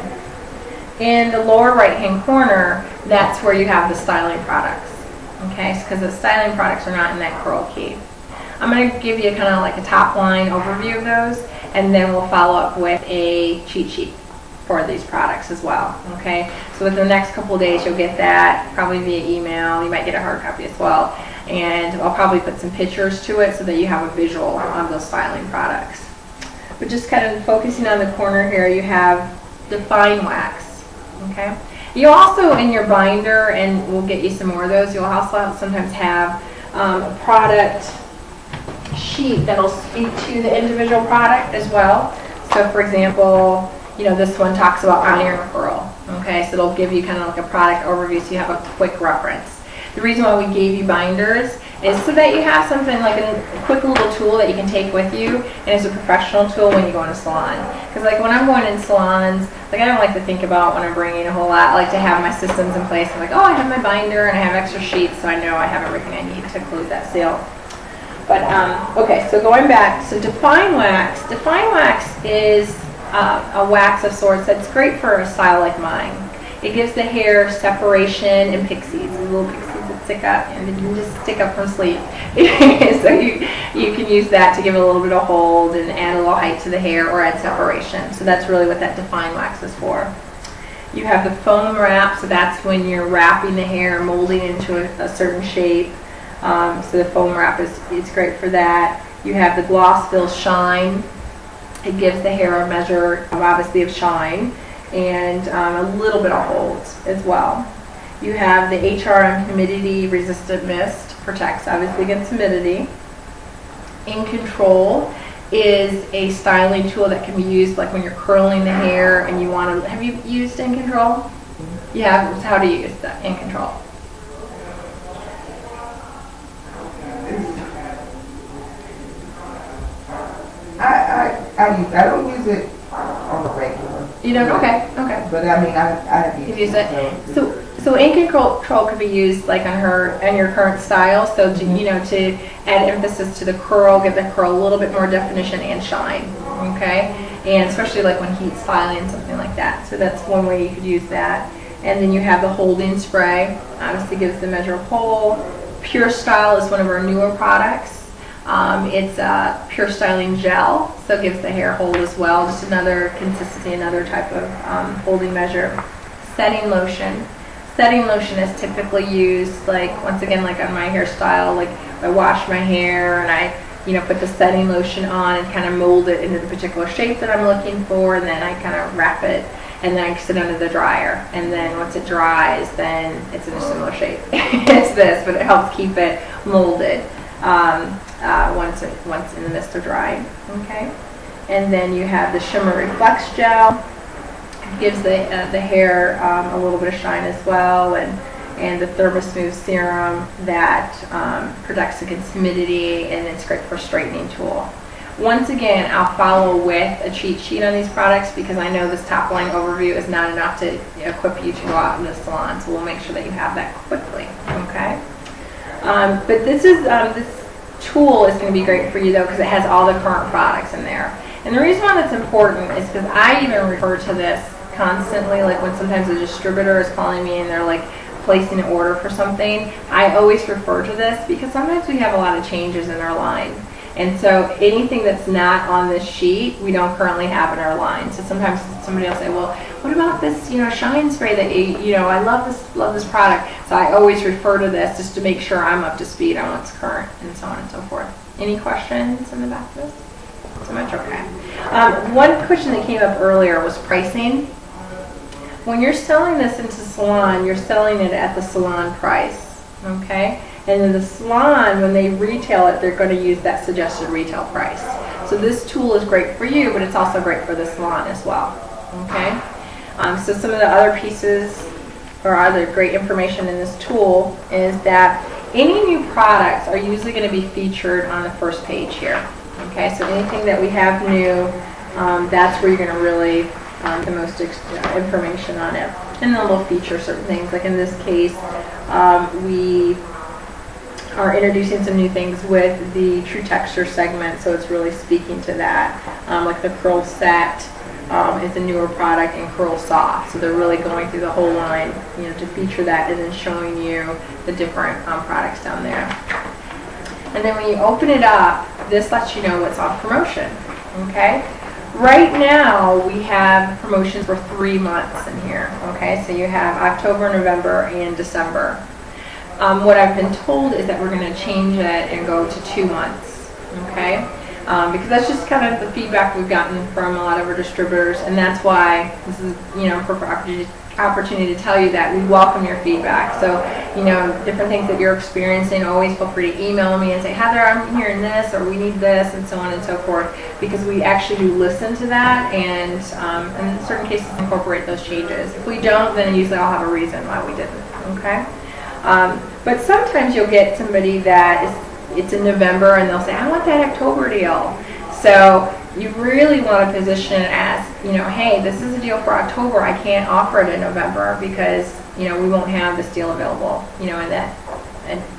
[SPEAKER 1] In the lower right-hand corner, that's where you have the styling products. Okay, because the styling products are not in that curl key. I'm going to give you kind of like a top line overview of those, and then we'll follow up with a cheat sheet for these products as well. Okay, so within the next couple of days you'll get that, probably via email. You might get a hard copy as well, and I'll probably put some pictures to it so that you have a visual of those styling products. But just kind of focusing on the corner here, you have the fine wax. Okay, you also in your binder, and we'll get you some more of those, you'll also sometimes have a product sheet that'll speak to the individual product as well. So for example, this one talks about iron curl. Okay, so it'll give you kind of like a product overview so you have a quick reference. The reason why we gave you binders is so that you have something like a quick little tool that you can take with you, and it's a professional tool when you go in a salon. Because like when I'm going in salons, like I don't like to think about when I'm bringing a whole lot. I like to have my systems in place. I'm like, oh, I have my binder and I have extra sheets, so I know I have everything I need to close that sale. But okay, so going back, so Define Wax. Define Wax is a wax of sorts that's great for a style like mine. It gives the hair separation and pixies, little pixies that stick up, and you can just stick up from sleep. So you can use that to give it a little bit of hold and add a little height to the hair or add separation. So that's really what that Define Wax is for. You have the foam wrap, so that's when you're wrapping the hair, molding into a certain shape. So the foam wrap is great for that. You have the Gloss Fill Shine. It gives the hair a measure, obviously, of shine and a little bit of hold as well. You have the HRM Humidity Resistant Mist, protects obviously against humidity. In Control is a styling tool that can be used like when you're curling the hair and you want to. Have you used In Control? Yeah. How do you use that In Control?
[SPEAKER 3] I don't use it on the regular.
[SPEAKER 1] You don't? Okay. Okay.
[SPEAKER 3] But I mean, I have used
[SPEAKER 1] it. So In Control could be used like on your current style. So to add emphasis to the curl, give the curl a little bit more definition and shine. Okay, and especially like when heat styling and something like that. So that's one way you could use that. And then you have the holding spray. Obviously gives the measure of hold. Pure Style is one of our newer products. It's a pure styling gel, so it gives the hair hold as well. Just another consistency, another type of holding measure. Setting lotion. Setting lotion is typically used, like once again, like on my hairstyle, like I wash my hair and I, put the setting lotion on and kind of mold it into the particular shape that I'm looking for, and then I kind of wrap it and then I sit under the dryer. And then once it dries, then it's in a similar shape. It's this, but it helps keep it molded. Once in the midst of drying. Okay, and then you have the Shimmer Reflex Gel. It gives the hair a little bit of shine as well, and the ThermoSmooth Serum that protects against humidity, and it's great for straightening tool. Once again, I'll follow with a cheat sheet on these products because I know this top line overview is not enough to equip you to go out in the salon, so we'll make sure that you have that quickly. Okay. But this tool is going to be great for you though because it has all the current products in there. And the reason why that's important is because I even refer to this constantly, like when sometimes a distributor is calling me and they're like, placing an order for something, I always refer to this because sometimes we have a lot of changes in our line. And so anything that's not on this sheet, we don't currently have in our line. So sometimes somebody will say, well, what about this, shine spray that I love this product. So I always refer to this just to make sure I'm up to speed on what's current and so on and so forth. Any questions in the back of this? So much, okay. One question that came up earlier was pricing. When you're selling this into salon, you're selling it at the salon price, okay? And in the salon, when they retail it, they're going to use that suggested retail price. So this tool is great for you, but it's also great for the salon as well. Okay. So some of the other pieces or other great information in this tool is that any new products are usually going to be featured on the first page here. Okay. So anything that we have new, that's where you're going to really the most information on it. And then we'll feature certain things. Like in this case, we are introducing some new things with the True Texture segment, so it's really speaking to that. Like the Curl Set is a newer product, and Curl Soft. So they're really going through the whole line, to feature that and then showing you the different products down there. And then when you open it up, this lets you know what's on promotion. Okay. Right now we have promotions for 3 months in here. Okay, so you have October, November, and December. What I've been told is that we're going to change it and go to 2 months, okay? Because that's just kind of the feedback we've gotten from a lot of our distributors, and that's why this is, a perfect opportunity to tell you that we welcome your feedback. So, different things that you're experiencing, always feel free to email me and say, Heather, I'm hearing this, or we need this, and so on and so forth, because we actually do listen to that, and in certain cases incorporate those changes. If we don't, then usually I'll have a reason why we didn't, okay? But sometimes you'll get somebody that it's in November and they'll say, I want that October deal. So you really want to position it as, hey, this is a deal for October. I can't offer it in November because, we won't have this deal available, in that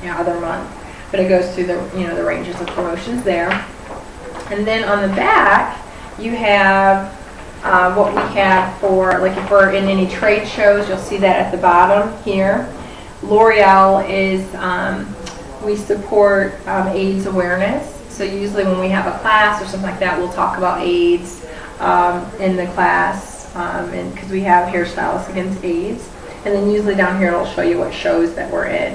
[SPEAKER 1] other month. But it goes through the, the ranges of promotions there. And then on the back, you have what we have for, like if we're in any trade shows, you'll see that at the bottom here. L'Oreal is, we support AIDS awareness. So usually when we have a class or something like that, we'll talk about AIDS in the class, and because we have hairstylists against AIDS. And then usually down here it'll show you what shows that we're in.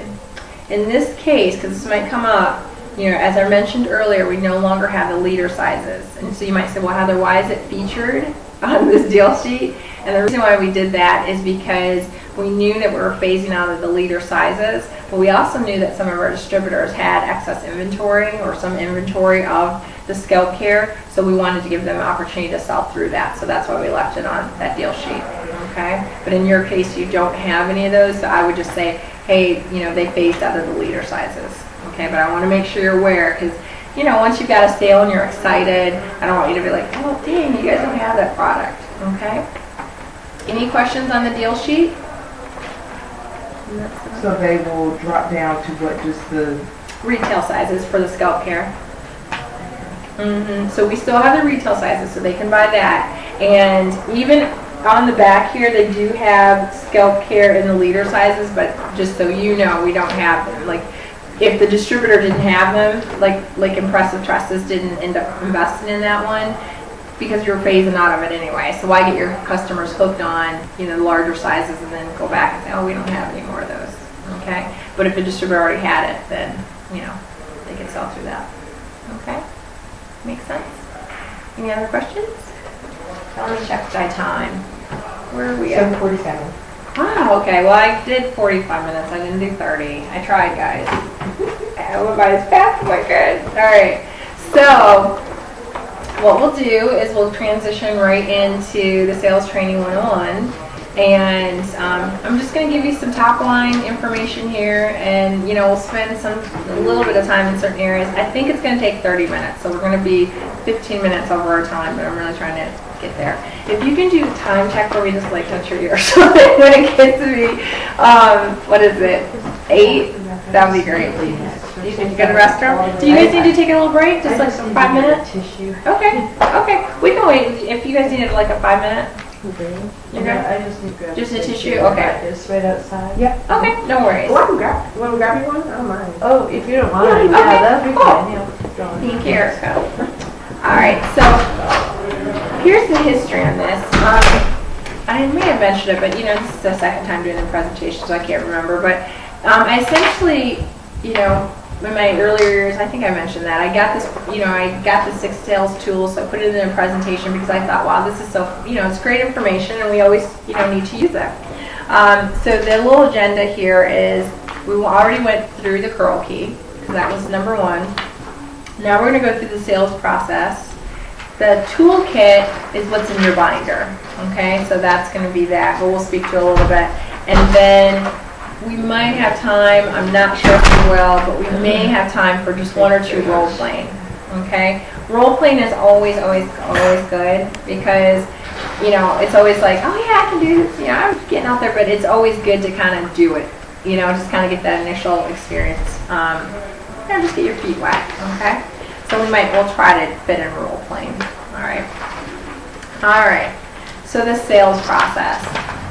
[SPEAKER 1] In this case, because this might come up, as I mentioned earlier, we no longer have the leader sizes. And so you might say, well, Heather, why is it featured on this deal sheet? And the reason why we did that is because we knew that we were phasing out of the leader sizes, but we also knew that some of our distributors had excess inventory or some inventory of the scalp care, so we wanted to give them an opportunity to sell through that. So that's why we left it on that deal sheet. Okay? But in your case, you don't have any of those, so I would just say, hey, they phased out of the leader sizes. Okay? But I want to make sure you're aware, because once you've got a sale and you're excited, I don't want you to be like, oh, dang, you guys don't have that product. Okay? Any questions on the deal sheet?
[SPEAKER 3] So they will drop down to what, just the
[SPEAKER 1] retail sizes for the scalp care. So we still have the retail sizes, so they can buy that. And even on the back here, they do have scalp care in the leader sizes, but just so you know, we don't have them. Like, if the distributor didn't have them, like Impressive Tresses didn't end up investing in that one, because you're phasing out of it anyway. So why get your customers hooked on, the larger sizes and then go back and say, oh, we don't have any more of those. Okay? But if the distributor already had it, then, they can sell through that. Okay? Makes sense? Any other questions? Let me check my time. Where are we at?
[SPEAKER 3] 7:47.
[SPEAKER 1] Wow, okay. Well, I did 45 minutes. I didn't do 30. I tried, guys. I went by as fast as I could. All right. So what we'll do is we'll transition right into the Sales Training 101. And I'm just going to give you some top line information here, and we'll spend a little bit of time in certain areas. I think it's going to take 30 minutes, so we're going to be 15 minutes over our time, but I'm really trying to get there. If you can do a time check for me, just like touch your ear so that when it gets to me, what is it, 8? That would be great. You think you go to the restroom? Do you guys need to take a little break? Just like 5 minutes?
[SPEAKER 2] Tissue.
[SPEAKER 1] Okay. We can wait. If you guys needed like a 5 minute. You're good?
[SPEAKER 4] I just need to grab
[SPEAKER 1] Just a
[SPEAKER 4] the
[SPEAKER 1] tissue? Okay.
[SPEAKER 4] It's right outside.
[SPEAKER 3] Yeah.
[SPEAKER 1] Okay, no worries.
[SPEAKER 3] Oh, I can grab, you want to grab you one? I don't mind.
[SPEAKER 4] Oh, if you don't mind,
[SPEAKER 1] Okay,
[SPEAKER 4] yeah, that'd be
[SPEAKER 1] cool.
[SPEAKER 4] fine. Yeah, we'll keep going.
[SPEAKER 1] Thank you, Erica. All right, so here's the history on this. I may have mentioned it, but you know, this is the second time doing the presentation, so I can't remember. But I essentially, you know, in my earlier years, I think I mentioned that, I got this, you know, I got the 6 sales tools, so I put it in a presentation because I thought, wow, this is so, you know, it's great information and we always, you know, need to use it. So the little agenda here is, we already went through the curl key, because that was number 1. Now we're going to go through the sales process. The toolkit is what's in your binder, okay? So that's going to be that, but we'll speak to it a little bit. And then we might have time, I'm not sure if we will, but we may have time for just 1 or 2 role playing, okay? Role playing is always good because, you know, it's always like, oh yeah, I can do this, you know, I'm getting out there, but it's always good to kind of do it, you know, just kind of get that initial experience, you know, just get your feet wet, okay? So we'll try to fit in role playing, all right? All right, so the sales process.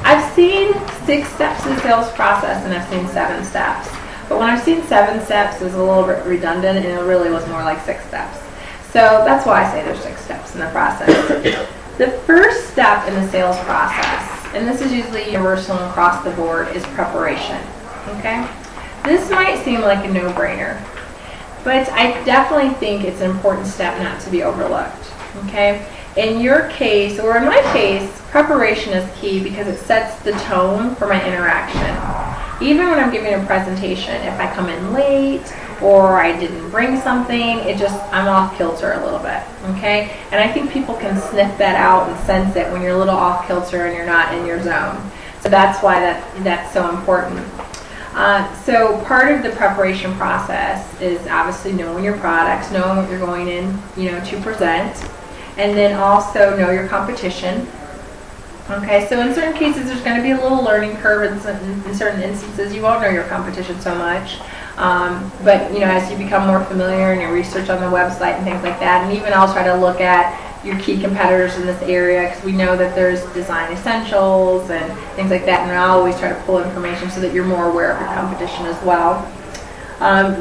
[SPEAKER 1] I've seen 6 steps in the sales process and I've seen 7 steps. But when I've seen 7 steps, it was a little bit redundant and it really was more like 6 steps. So that's why I say there's 6 steps in the process. The first step in the sales process, and this is usually universal and across the board, is preparation, okay? This might seem like a no-brainer, but I definitely think it's an important step not to be overlooked, okay? In your case, or in my case, preparation is key because it sets the tone for my interaction. Even when I'm giving a presentation, if I come in late or I didn't bring something, I'm off kilter a little bit, okay? And I think people can sniff that out and sense it when you're a little off kilter and you're not in your zone. So that's why that's so important. So part of the preparation process is obviously knowing your products, knowing what you're going in, you know, to present. And then also know your competition. Okay, so in certain cases there's going to be a little learning curve. In certain instances you won't know your competition so much. But you know, as you become more familiar and you research on the website and things like that, and even I'll try to look at your key competitors in this area because we know that there's design essentials and things like that, and I always try to pull information so that you're more aware of your competition as well.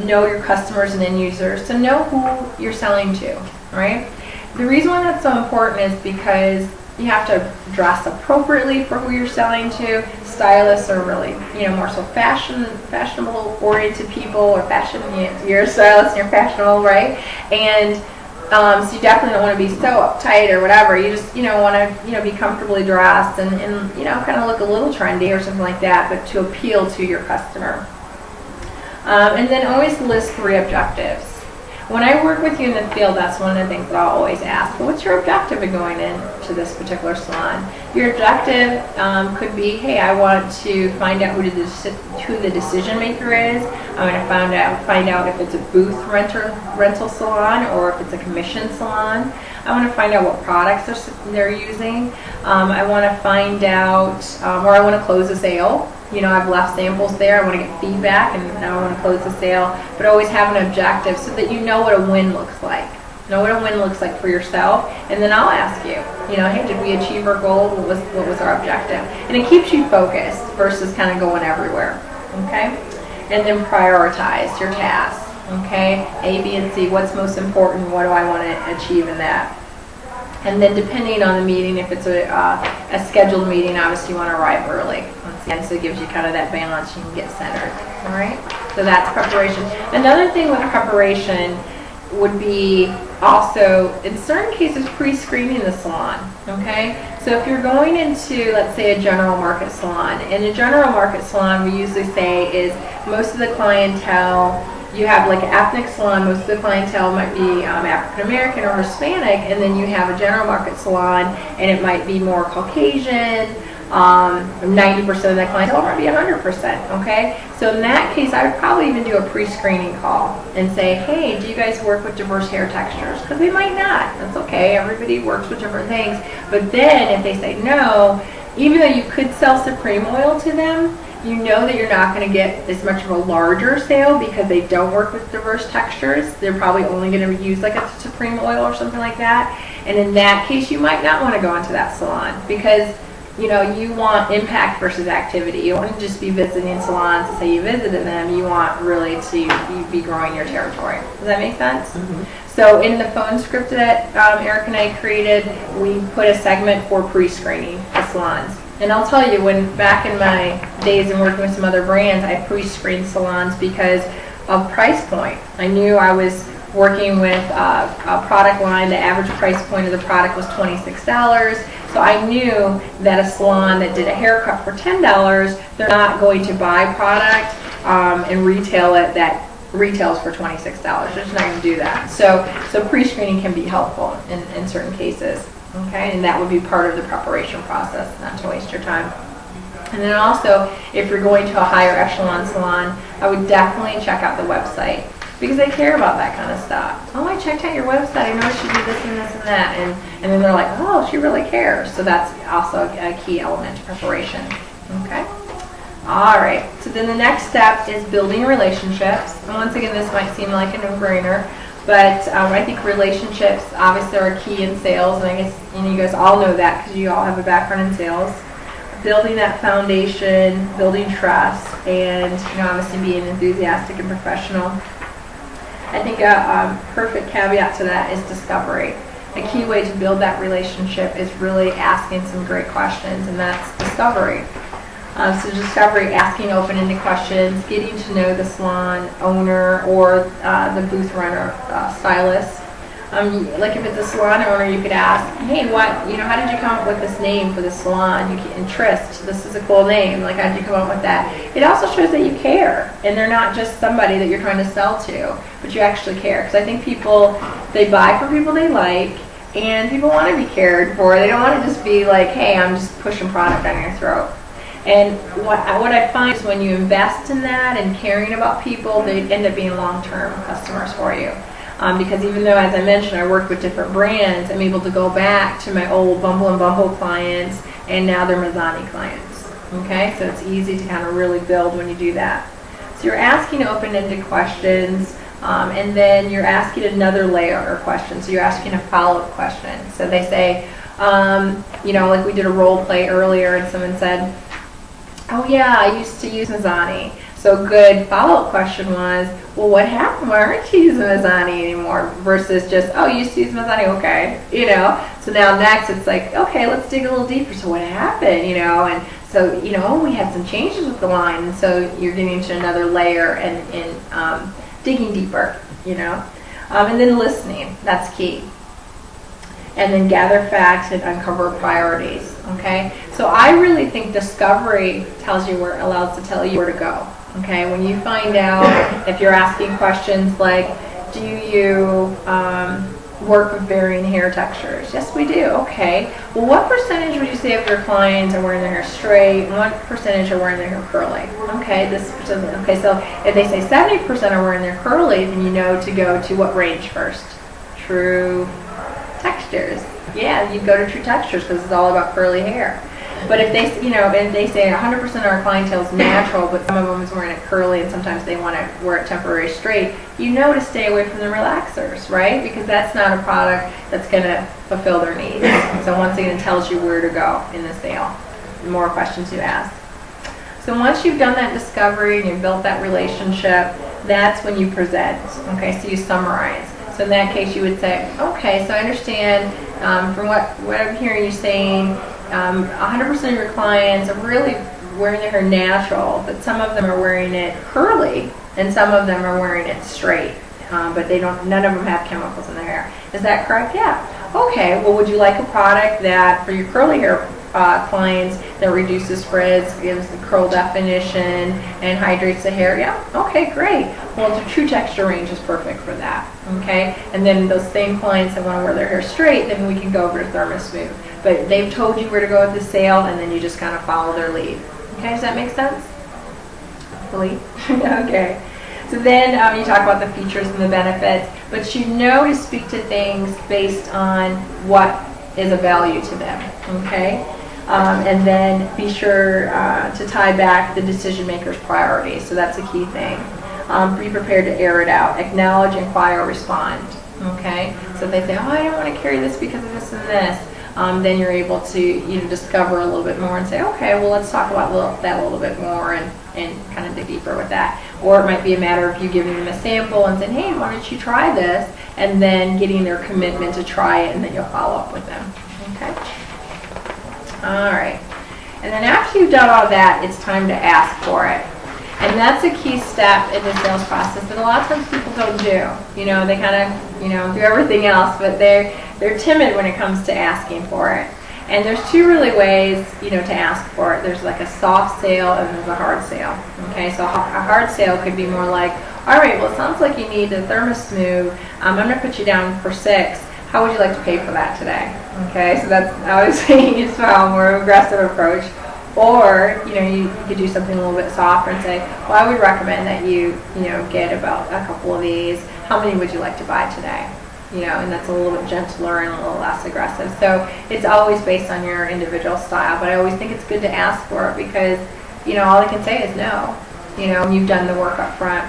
[SPEAKER 1] Know your customers and end users, so know who you're selling to, right? The reason why that's so important is because you have to dress appropriately for who you're selling to. Stylists are really, you know, more so fashionable oriented people, or fashion, you're a stylist and you're fashionable, right? And so you definitely don't want to be so uptight or whatever. You just, you know, want to, you know, be comfortably dressed and you know, kind of look a little trendy or something like that, but to appeal to your customer. And then always list 3 objectives. When I work with you in the field, that's one of the things that I'll always ask. Well, what's your objective in going into this particular salon? Your objective could be, hey, I want to find out who the decision maker is. I want to find out if it's a booth rental salon or if it's a commission salon. I want to find out what products they're using. I want to find out, or I want to close a sale. You know, I've left samples there. I want to get feedback, and now I want to close the sale. But always have an objective so that you know what a win looks like. Know what a win looks like for yourself, and then I'll ask you, you know, hey, did we achieve our goal? What was our objective? And it keeps you focused versus kind of going everywhere. Okay, and then prioritize your tasks. Okay, A, B, and C. What's most important? What do I want to achieve in that? And then depending on the meeting, if it's a scheduled meeting, obviously you want to arrive early. Once again, so it gives you kind of that balance, you can get centered. All right? So that's preparation. Another thing with preparation would be also, in certain cases, pre-screening the salon. Okay? So if you're going into, let's say, a general market salon, in a general market salon, we usually say is most of the clientele, you have like an ethnic salon, most of the clientele might be African American or Hispanic, and then you have a general market salon and it might be more Caucasian, 90% of that clientele might be 100%, okay? So in that case, I would probably even do a pre-screening call and say, hey, do you guys work with diverse hair textures? Because they might not, that's okay, everybody works with different things. But then if they say no, even though you could sell Supreme oil to them, You know that you're not going to get as much of a larger sale because they don't work with diverse textures. They're probably only going to use like a Supreme oil or something like that. And in that case, you might not want to go into that salon because you know, you want impact versus activity. You don't want to just be visiting salons to say you visited them. You want really to be growing your territory. Does that make sense? Mm-hmm. So in the phone script that Eric and I created, we put a segment for pre-screening the salons. And I'll tell you, when back in my days and working with some other brands, I pre-screened salons because of price point. I knew I was working with a product line. The average price point of the product was $26. So I knew that a salon that did a haircut for $10, they're not going to buy product and retail it that retails for $26. They're just not going to do that. So pre-screening can be helpful in certain cases. Okay, and that would be part of the preparation process, not to waste your time. And then also, if you're going to a higher echelon salon, I would definitely check out the website because they care about that kind of stuff. Oh, I checked out your website. I noticed you do this and this and that. And then they're like, oh, she really cares. So that's also a key element to preparation. Okay? All right. So then the next step is building relationships. And once again, this might seem like a no-brainer, but I think relationships obviously are key in sales. And I guess you guys all know that because you all have a background in sales. Building that foundation, building trust, and obviously being enthusiastic and professional. I think a perfect caveat to that is discovery. A key way to build that relationship is really asking some great questions, and that's discovery. So discovery, asking open-ended questions, getting to know the salon owner or the booth runner, stylist. Like if it's a salon owner, you could ask, hey, how did you come up with this name for the salon? And Trist, this is a cool name. Like, how did you come up with that? It also shows that you care, and they're not just somebody that you're trying to sell to, but you actually care. Because I think people, they buy for people they like, and people want to be cared for. They don't want to just be like, hey, I'm just pushing product down your throat. And what I find is when you invest in that and caring about people, they end up being long-term customers for you. Because even though, as I mentioned, I work with different brands, I'm able to go back to my old Bumble and Bumble clients, and now they're Mizani clients. Okay, so it's easy to kind of really build when you do that. So you're asking open-ended questions, and then you're asking another layer of questions. So you're asking a follow-up question. So they say, like we did a role play earlier, and someone said, oh yeah, I used to use Mizani. So a good follow-up question was, well, what happened? Why aren't you using Mizani anymore? Versus just, oh, you used to use Mizani, okay. So now next it's like, okay, let's dig a little deeper. So what happened? And so, we had some changes with the line. And so you're getting to another layer and digging deeper, And then listening, that's key. And then gather facts and uncover priorities, okay? So I really think discovery allows to tell you where to go, okay? When you find out, if you're asking questions like, do you work with varying hair textures? Yes, we do, okay. Well, what percentage would you say of your clients are wearing their hair straight, and what percentage are wearing their hair curly? Okay, so if they say 70% are wearing their curly, then you know to go to what range first? True textures. Yeah, you go to true textures because it's all about curly hair. But if they, and they say 100% of our clientele is natural, but some of them is wearing it curly and sometimes they want to wear it temporary straight, to stay away from the relaxers, right? Because that's not a product that's going to fulfill their needs. So once again, it tells you where to go in the sale. The more questions you ask. So once you've done that discovery and you've built that relationship, that's when you present. Okay, so you summarize. So in that case, you would say, okay, so I understand from what I'm hearing you saying, 100% of your clients are really wearing their hair natural, but some of them are wearing it curly, and some of them are wearing it straight, but none of them have chemicals in their hair. Is that correct? Yeah. Okay, well, would you like a product that, for your curly hair clients, that reduces frizz, gives the curl definition, and hydrates the hair? Yeah. Okay, great. Well, the true texture range is perfect for that. Okay, and then those same clients that want to wear their hair straight, then we can go over to ThermoSmooth. But they've told you where to go with the sale, and then you just kind of follow their lead. Okay, does that make sense? Hopefully. Okay. So then you talk about the features and the benefits, but you know to speak to things based on what is a value to them. Okay. And then be sure to tie back the decision maker's priorities. So that's a key thing. Be prepared to air it out. Acknowledge, inquire, respond. Okay? So if they say, oh, I don't want to carry this because of this and this, then you're able to discover a little bit more and say, okay, well, let's talk about that a little bit more and kind of dig deeper with that. Or it might be a matter of you giving them a sample and saying, hey, why don't you try this? And then getting their commitment to try it, and then you'll follow up with them. Okay? All right. And then after you've done all that, it's time to ask for it. And that's a key step in the sales process that a lot of times people don't do. They kind of, do everything else, but they're timid when it comes to asking for it. And there's two really ways, to ask for it. There's like a soft sale and there's a hard sale. Okay, so a hard sale could be more like, all right, well, it sounds like you need a ThermoSmooth. I'm going to put you down for 6. How would you like to pay for that today? Okay, so that's obviously it's a more aggressive approach. Or, you could do something a little bit softer and say, well, I would recommend that you get about a couple of these. How many would you like to buy today? And that's a little bit gentler and a little less aggressive. So it's always based on your individual style, but I always think it's good to ask for it because, all they can say is no, and you've done the work up front.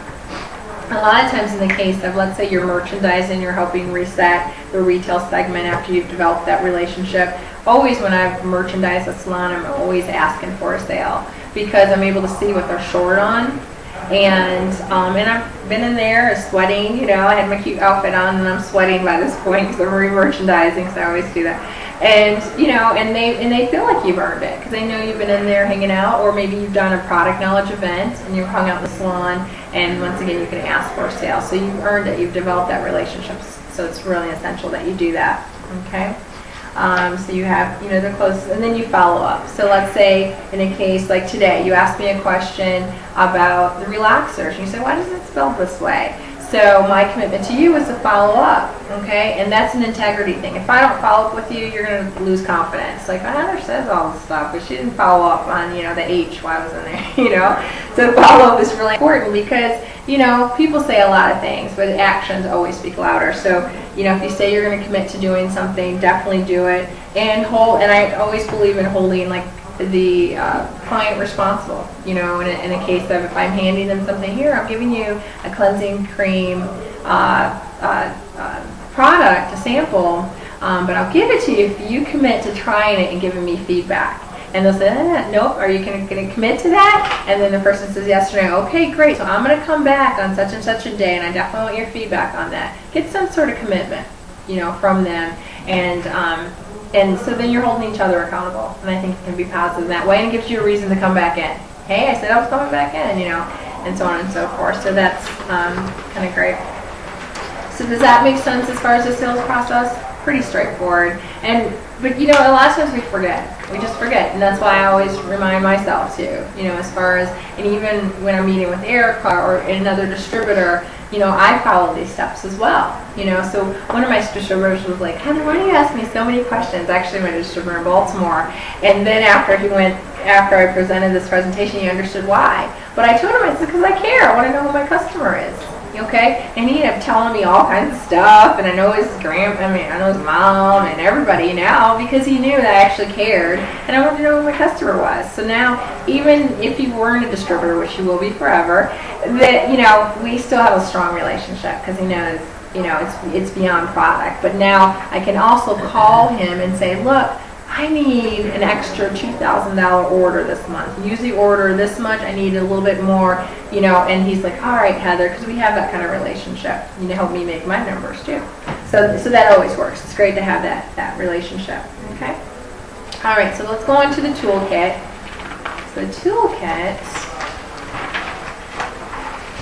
[SPEAKER 1] A lot of times in the case of, let's say you're merchandising, you're helping reset the retail segment after you've developed that relationship. Always when I've merchandised a salon, I'm always asking for a sale because I'm able to see what they're short on. And I've been in there sweating, I had my cute outfit on and I'm sweating by this point because I'm re-merchandising, because I always do that. And, and they feel like you've earned it because they know you've been in there hanging out, or maybe you've done a product knowledge event and you've hung out in the salon, and once again you can ask for a sale. So you've earned it, you've developed that relationship, so it's really essential that you do that, okay? So you have, the closest, and then you follow up. So let's say in a case like today, you asked me a question about the relaxers, and you say, why does it spell this way? So my commitment to you is to follow up, okay? And that's an integrity thing. If I don't follow up with you, you're going to lose confidence. Like, Heather says all this stuff, but she didn't follow up on, the H while I was in there, So follow up is really important because, people say a lot of things, but actions always speak louder. So, if you say you're going to commit to doing something, definitely do it. And I always believe in holding, like, the client responsible, in a case of if I'm handing them something, here, I'm giving you a cleansing cream product, a sample, but I'll give it to you if you commit to trying it and giving me feedback. And they'll say, nope, are you going to commit to that? And then the person says yes or no. Okay, great, so I'm going to come back on such and such a day, and I definitely want your feedback on that. Get some sort of commitment, from them. And so then you're holding each other accountable, and I think it can be positive that way, and it gives you a reason to come back in. Hey, I said I was coming back in, and so on and so forth. So that's kind of great. So does that make sense as far as the sales process? Pretty straightforward. But a lot of times we forget. We just forget, and that's why I always remind myself too. As far as, and even when I'm meeting with Erica or another distributor, I follow these steps as well. So one of my distributors was like, Heather, why do you ask me so many questions? Actually, my distributor in Baltimore. And then after I presented this presentation, he understood why. But I told him, I said, because I care. I want to know who my customer is. Okay? And he ended up telling me all kinds of stuff, and I know his I know his mom and everybody now because he knew that I actually cared, and I wanted to know who my customer was. So now, even if you weren't a distributor, which you will be forever, that we still have a strong relationship because he knows it's beyond product. But now I can also call him and say, look, I need an extra $2,000 order this month. Usually order this much, I need a little bit more, and he's like, all right, Heather, because we have that kind of relationship. Help me make my numbers too. So that always works. It's great to have that relationship, okay? All right, so let's go on to the toolkit. So the toolkit,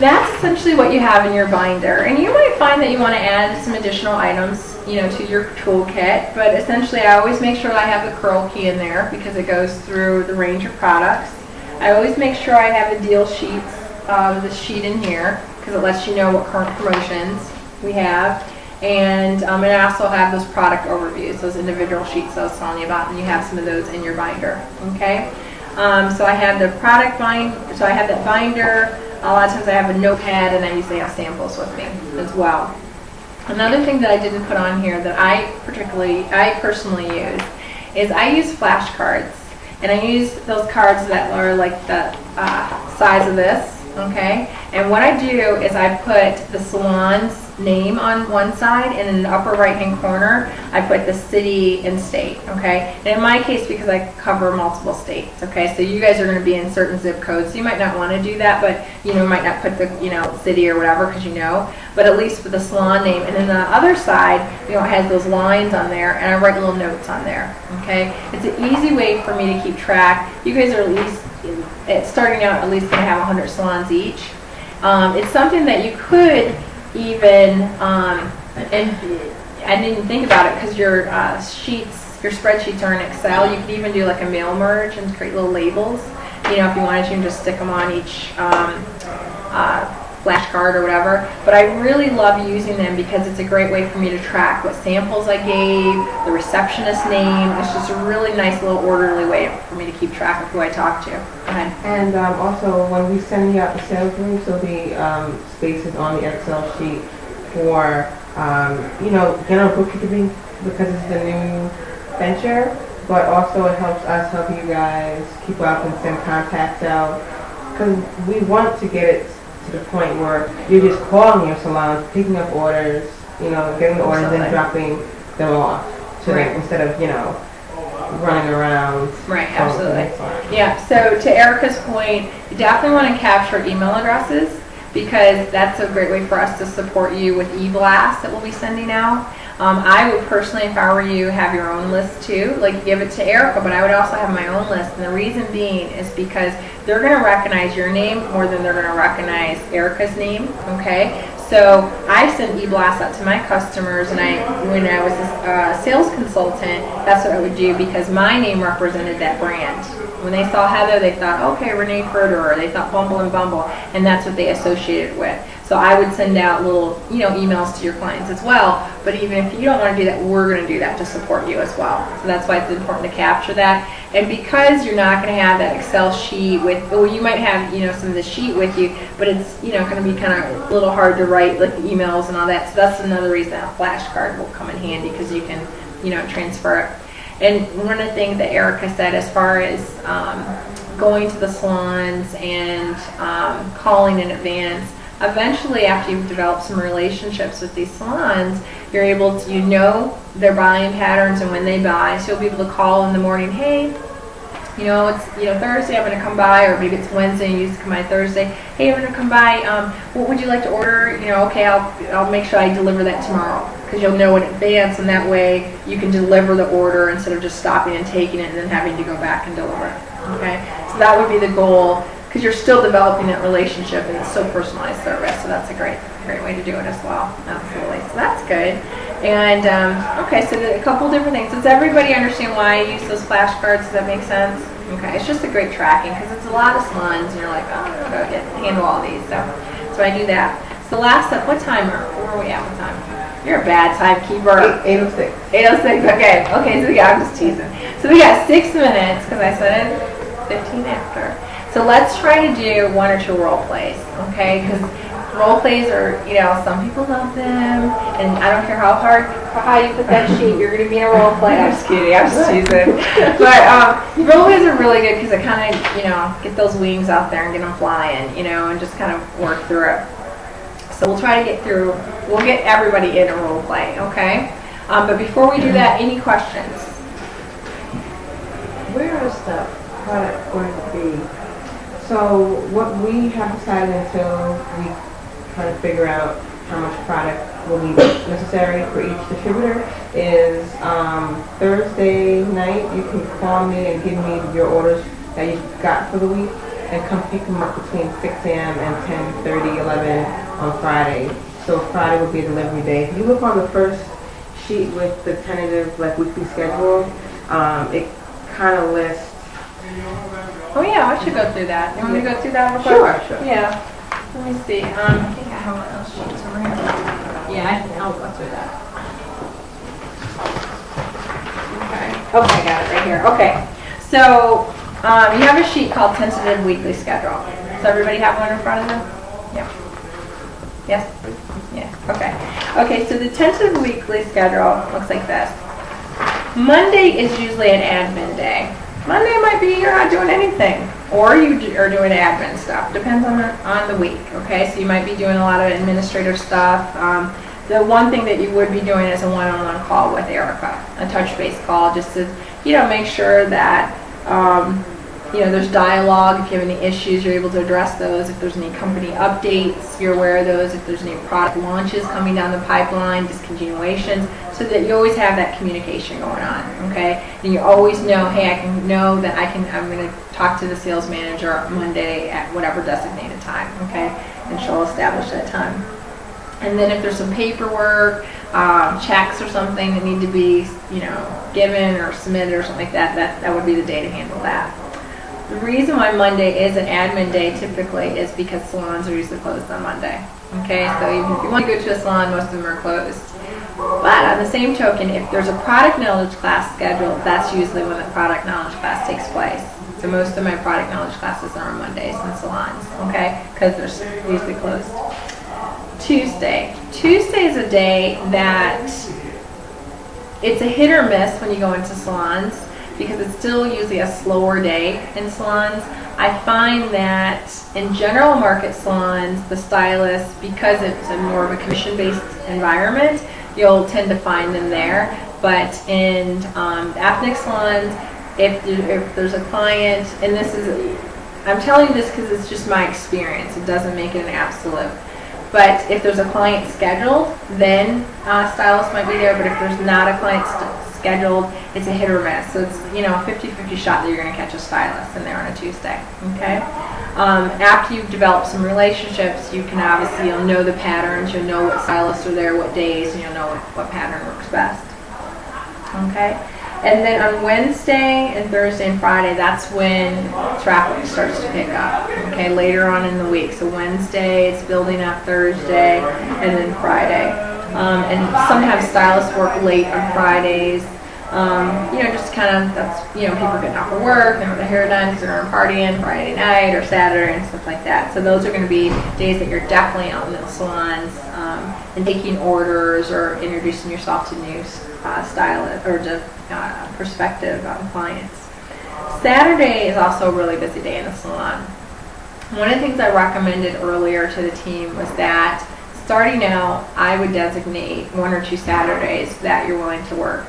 [SPEAKER 1] that's essentially what you have in your binder. And you might find that you want to add some additional items to your toolkit, but essentially I always make sure that I have the curl key in there because it goes through the range of products. I always make sure I have the deal sheets, the sheet in here, because it lets you know what current promotions we have. And I also have those product overviews, those individual sheets I was telling you about, and you have some of those in your binder, okay? So I have the product binder, so I have that binder. A lot of times I have a notepad, and I usually have samples with me as well. Another thing that I didn't put on here that I personally use is I use flashcards. And I use those cards that are like the size of this, okay? And what I do is I put the salon's name on one side, and in the upper right hand corner I put the city and state, okay? And in my case, because I cover multiple states, okay, so you guys are going to be in certain zip codes, so you might not want to do that, but you know, might not put the city or whatever because you know, but at least with the salon name. And then the other side, it has those lines on there, and I write little notes on there, okay? It's an easy way for me to keep track. You guys are at least starting out, at least going to have 100 salons each. It's something that you could even, and I didn't even think about it because your sheets, your spreadsheets are in Excel. You could even do like a mail merge and create little labels. You know, if you wanted to, and just stick them on each flashcard or whatever. But I really love using them because it's a great way for me to track what samples I gave, the receptionist name. It's just a really nice little orderly way for me to keep track of who I talk to. Go ahead.
[SPEAKER 2] And also, when we send you out the sales rooms, there'll be spaces on the Excel sheet for, general bookkeeping because it's the new venture, but also it helps us help you guys keep up and send contacts out, because we want to get it to the point where you're just calling your salons, picking up orders, getting the orders and dropping them off to them instead of, running around.
[SPEAKER 1] Right, absolutely. Yeah, so to Erica's point, you definitely want to capture email addresses because that's a great way for us to support you with e-blasts that we'll be sending out. I would personally, if I were you, have your own list too. Like, give it to Erica, but I would also have my own list. And the reason being is because they're going to recognize your name more than they're going to recognize Erica's name, okay? So I send e-blasts out to my customers, and when I was a sales consultant, that's what I would do because my name represented that brand. When they saw Heather, they thought, okay, Renee Furter, or they thought Bumble and Bumble, and that's what they associated with. So I would send out little, emails to your clients as well. But even if you don't want to do that, we're going to do that to support you as well. So that's why it's important to capture that. And because you're not going to have that Excel sheet with, well, you might have, some of the sheet with you, but it's, going to be kind of a little hard to write like emails and all that. So that's another reason that a flashcard will come in handy because you can, transfer it. And one of the things that Erica said as far as going to the salons and calling in advance, eventually after you've developed some relationships with these salons, you're able to know their buying patterns and when they buy. So you'll be able to call in the morning, hey, it's Thursday, I'm going to come by, or maybe it's Wednesday and you used to come by Thursday. Hey, I'm going to come by. What would you like to order? Okay, I'll make sure I deliver that tomorrow, because you'll know in advance, and that way you can deliver the order instead of just stopping and taking it and then having to go back and deliver it. Okay, so that would be the goal, because you're still developing that relationship and it's so personalized service. So that's a great way to do it as well. Absolutely. So that's good. And okay, so a couple different things. Does everybody understand why I use those flashcards? Does that make sense? Okay, it's just a great tracking because it's a lot of salons and you're like, oh, I don't know how to handle all these. So I do that. So last up, what time where are we at? What time? You're a bad timekeeper.
[SPEAKER 3] 8:06.
[SPEAKER 1] 8:06. Okay. So I'm just teasing. So we got 6 minutes because I said 15 after. So let's try to do 1 or 2 role plays, okay? Because role plays are, some people love them, and I don't care how high you put that sheet, you're going to be in a role play. I'm just kidding, I'm just teasing. But role plays are really good because it kind of, get those wings out there and get them flying, and just kind of work through it. So we'll try to we'll get everybody in a role play, okay? But before we do that, any questions?
[SPEAKER 2] Where is the product going to be? So what we have decided until we try to figure out how much product will be necessary for each distributor is Thursday night you can call me and give me your orders that you got for the week and come pick them up between 6 a.m. and 10:30, 11 on Friday. So Friday will be a delivery day. If you look on the first sheet with the tentative weekly schedule, it kind of lists.
[SPEAKER 1] Oh yeah, I should go through that. You want me to go through that real quick?
[SPEAKER 2] Sure.
[SPEAKER 1] Yeah. Let me see. I think I have one of those sheets over here. Yeah, I'll go through that. Okay, got it right here. Okay. So you have a sheet called Tentative Weekly Schedule. Does everybody have one in front of them? Yeah. Yes? Yeah. Okay. Okay, so the Tentative Weekly Schedule looks like this. Monday is usually an admin day. Monday might be you're not doing anything, or you are doing admin stuff. Depends on the week. Okay, so you might be doing a lot of administrative stuff. The one thing that you would be doing is a one-on-one call with Erica, a touch-base call, just to make sure that there's dialogue. If you have any issues, you're able to address those. If there's any company updates, you're aware of those. If there's any product launches coming down the pipeline, discontinuations, so that you always have that communication going on, okay? And you always know, hey, I'm going to talk to the sales manager Monday at whatever designated time, okay? And she'll establish that time. And then if there's some paperwork, checks or something that need to be, given or submitted or something like that, that would be the day to handle that. The reason why Monday is an admin day typically is because salons are usually closed on Monday. Okay, so even if you want to go to a salon, most of them are closed. But on the same token, if there's a product knowledge class scheduled, that's usually when the product knowledge class takes place. So most of my product knowledge classes are on Mondays in salons, okay, because they're usually closed. Tuesday. Tuesday is a day that it's a hit or miss when you go into salons, because it's still usually a slower day in salons. I find that in general market salons, the stylists, because it's a more of a commission-based environment, you'll tend to find them there. But in ethnic salons, if there's a client, and I'm telling you this because it's just my experience, it doesn't make it an absolute. But if there's a client scheduled, then stylists might be there. But if there's not a client scheduled, it's a hit or miss. So it's a 50-50 shot that you're going to catch a stylist in there on a Tuesday. Okay. After you've developed some relationships, you can obviously you'll know the patterns. You'll know what stylists are there, what days, and you'll know what pattern works best. Okay. And then on Wednesday and Thursday and Friday, that's when traffic starts to pick up, okay, later on in the week. So Wednesday, it's building up Thursday, and then Friday. And sometimes stylists work late on Fridays, just kind of, that's, people getting off of work, they have their hair done because they're partying Friday night or Saturday and stuff like that. So those are going to be days that you're definitely out in the salons and taking orders or introducing yourself to new stylists or to prospective clients. Saturday is also a really busy day in the salon. One of the things I recommended earlier to the team was that starting out, I would designate 1 or 2 Saturdays that you're willing to work.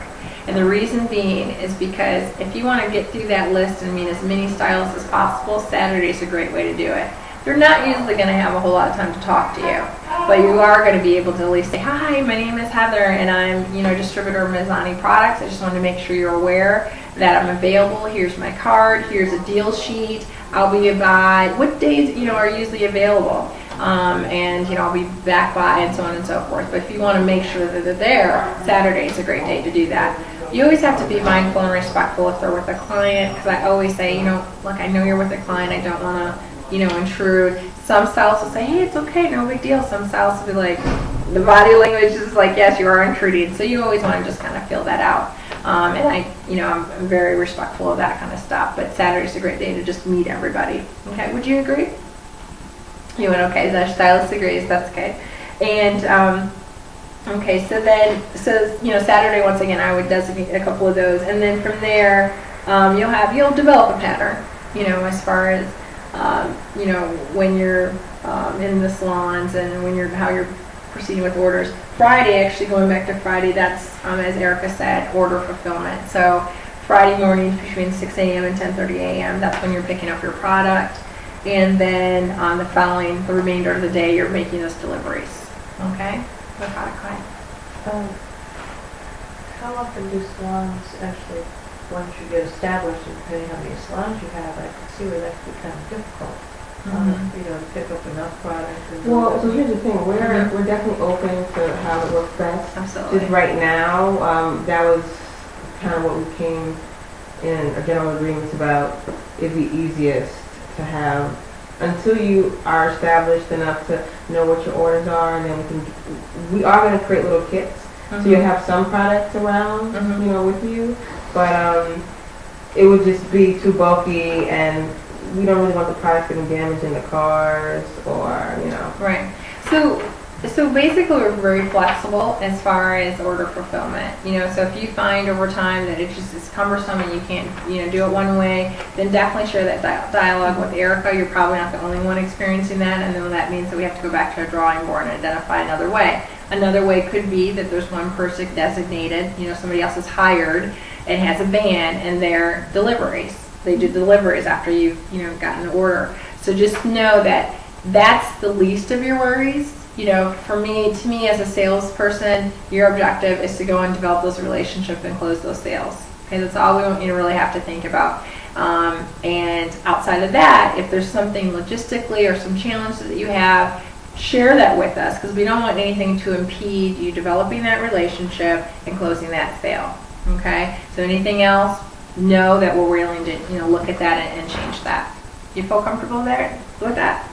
[SPEAKER 1] And the reason being is because if you want to get through that list and meet as many stylists as possible, Saturday is a great way to do it. They're not usually going to have a whole lot of time to talk to you, but you are going to be able to at least say, hi, my name is Heather, and I'm distributor of Mizani products. I just wanted to make sure you're aware that I'm available. Here's my card. Here's a deal sheet. I'll be by. What days are usually available? And I'll be back by, and so on and so forth. But if you want to make sure that they're there, Saturday is a great day to do that. You always have to be mindful and respectful if they're with a client, because I always say, look, I know you're with a client. I don't want to intrude. Some stylists will say, hey, it's okay, no big deal. Some stylists will be like, the body language is like, yes, you are intruding. So you always want to just kind of feel that out. And I'm very respectful of that kind of stuff. But Saturday's a great day to just meet everybody. Okay, would you agree? You went, okay, the stylist agrees, that's okay. And, okay, so Saturday, once again, I would designate a couple of those. And then from there, you'll develop a pattern, as far as, when you're in the salons and how you're proceeding with orders. Friday, actually going back to Friday, that's, as Erica said, order fulfillment. So Friday morning between 6 a.m. and 10:30 a.m., that's when you're picking up your product. And then on the remainder of the day, you're making those deliveries. Okay? The product client.
[SPEAKER 4] How often do salons actually, once you get established, and depending how many salons you have, I can see where that could be kind of difficult. To pick up enough product.
[SPEAKER 2] Well, so here's the thing. We're definitely open to how it works best.
[SPEAKER 1] Absolutely.
[SPEAKER 2] Just right now, that was kind of what we came in a general agreement about. It'd be easiest to have until you are established enough to know what your orders are, and then we are going to create little kits. So you'll have some products around, with you, but it would just be too bulky, and we don't really want the products getting damaged in the cars, or
[SPEAKER 1] Right. So So basically, we're very flexible as far as order fulfillment. So if you find over time that it just is cumbersome and you can't, do it one way, then definitely share that dialogue with Erica. You're probably not the only one experiencing that, and then that means that we have to go back to a drawing board and identify another way. Another way could be that there's one person designated, somebody else is hired and has a van, and their deliveries. They do deliveries after you've, gotten an order. So just know that that's the least of your worries. To me as a salesperson, your objective is to go and develop those relationships and close those sales. Okay, that's all we want you to really have to think about. And outside of that, if there's something logistically or some challenges that you have, share that with us, because we don't want anything to impede you developing that relationship and closing that sale. Okay, so anything else, know that we're willing to look at that and change that. You feel comfortable there with that?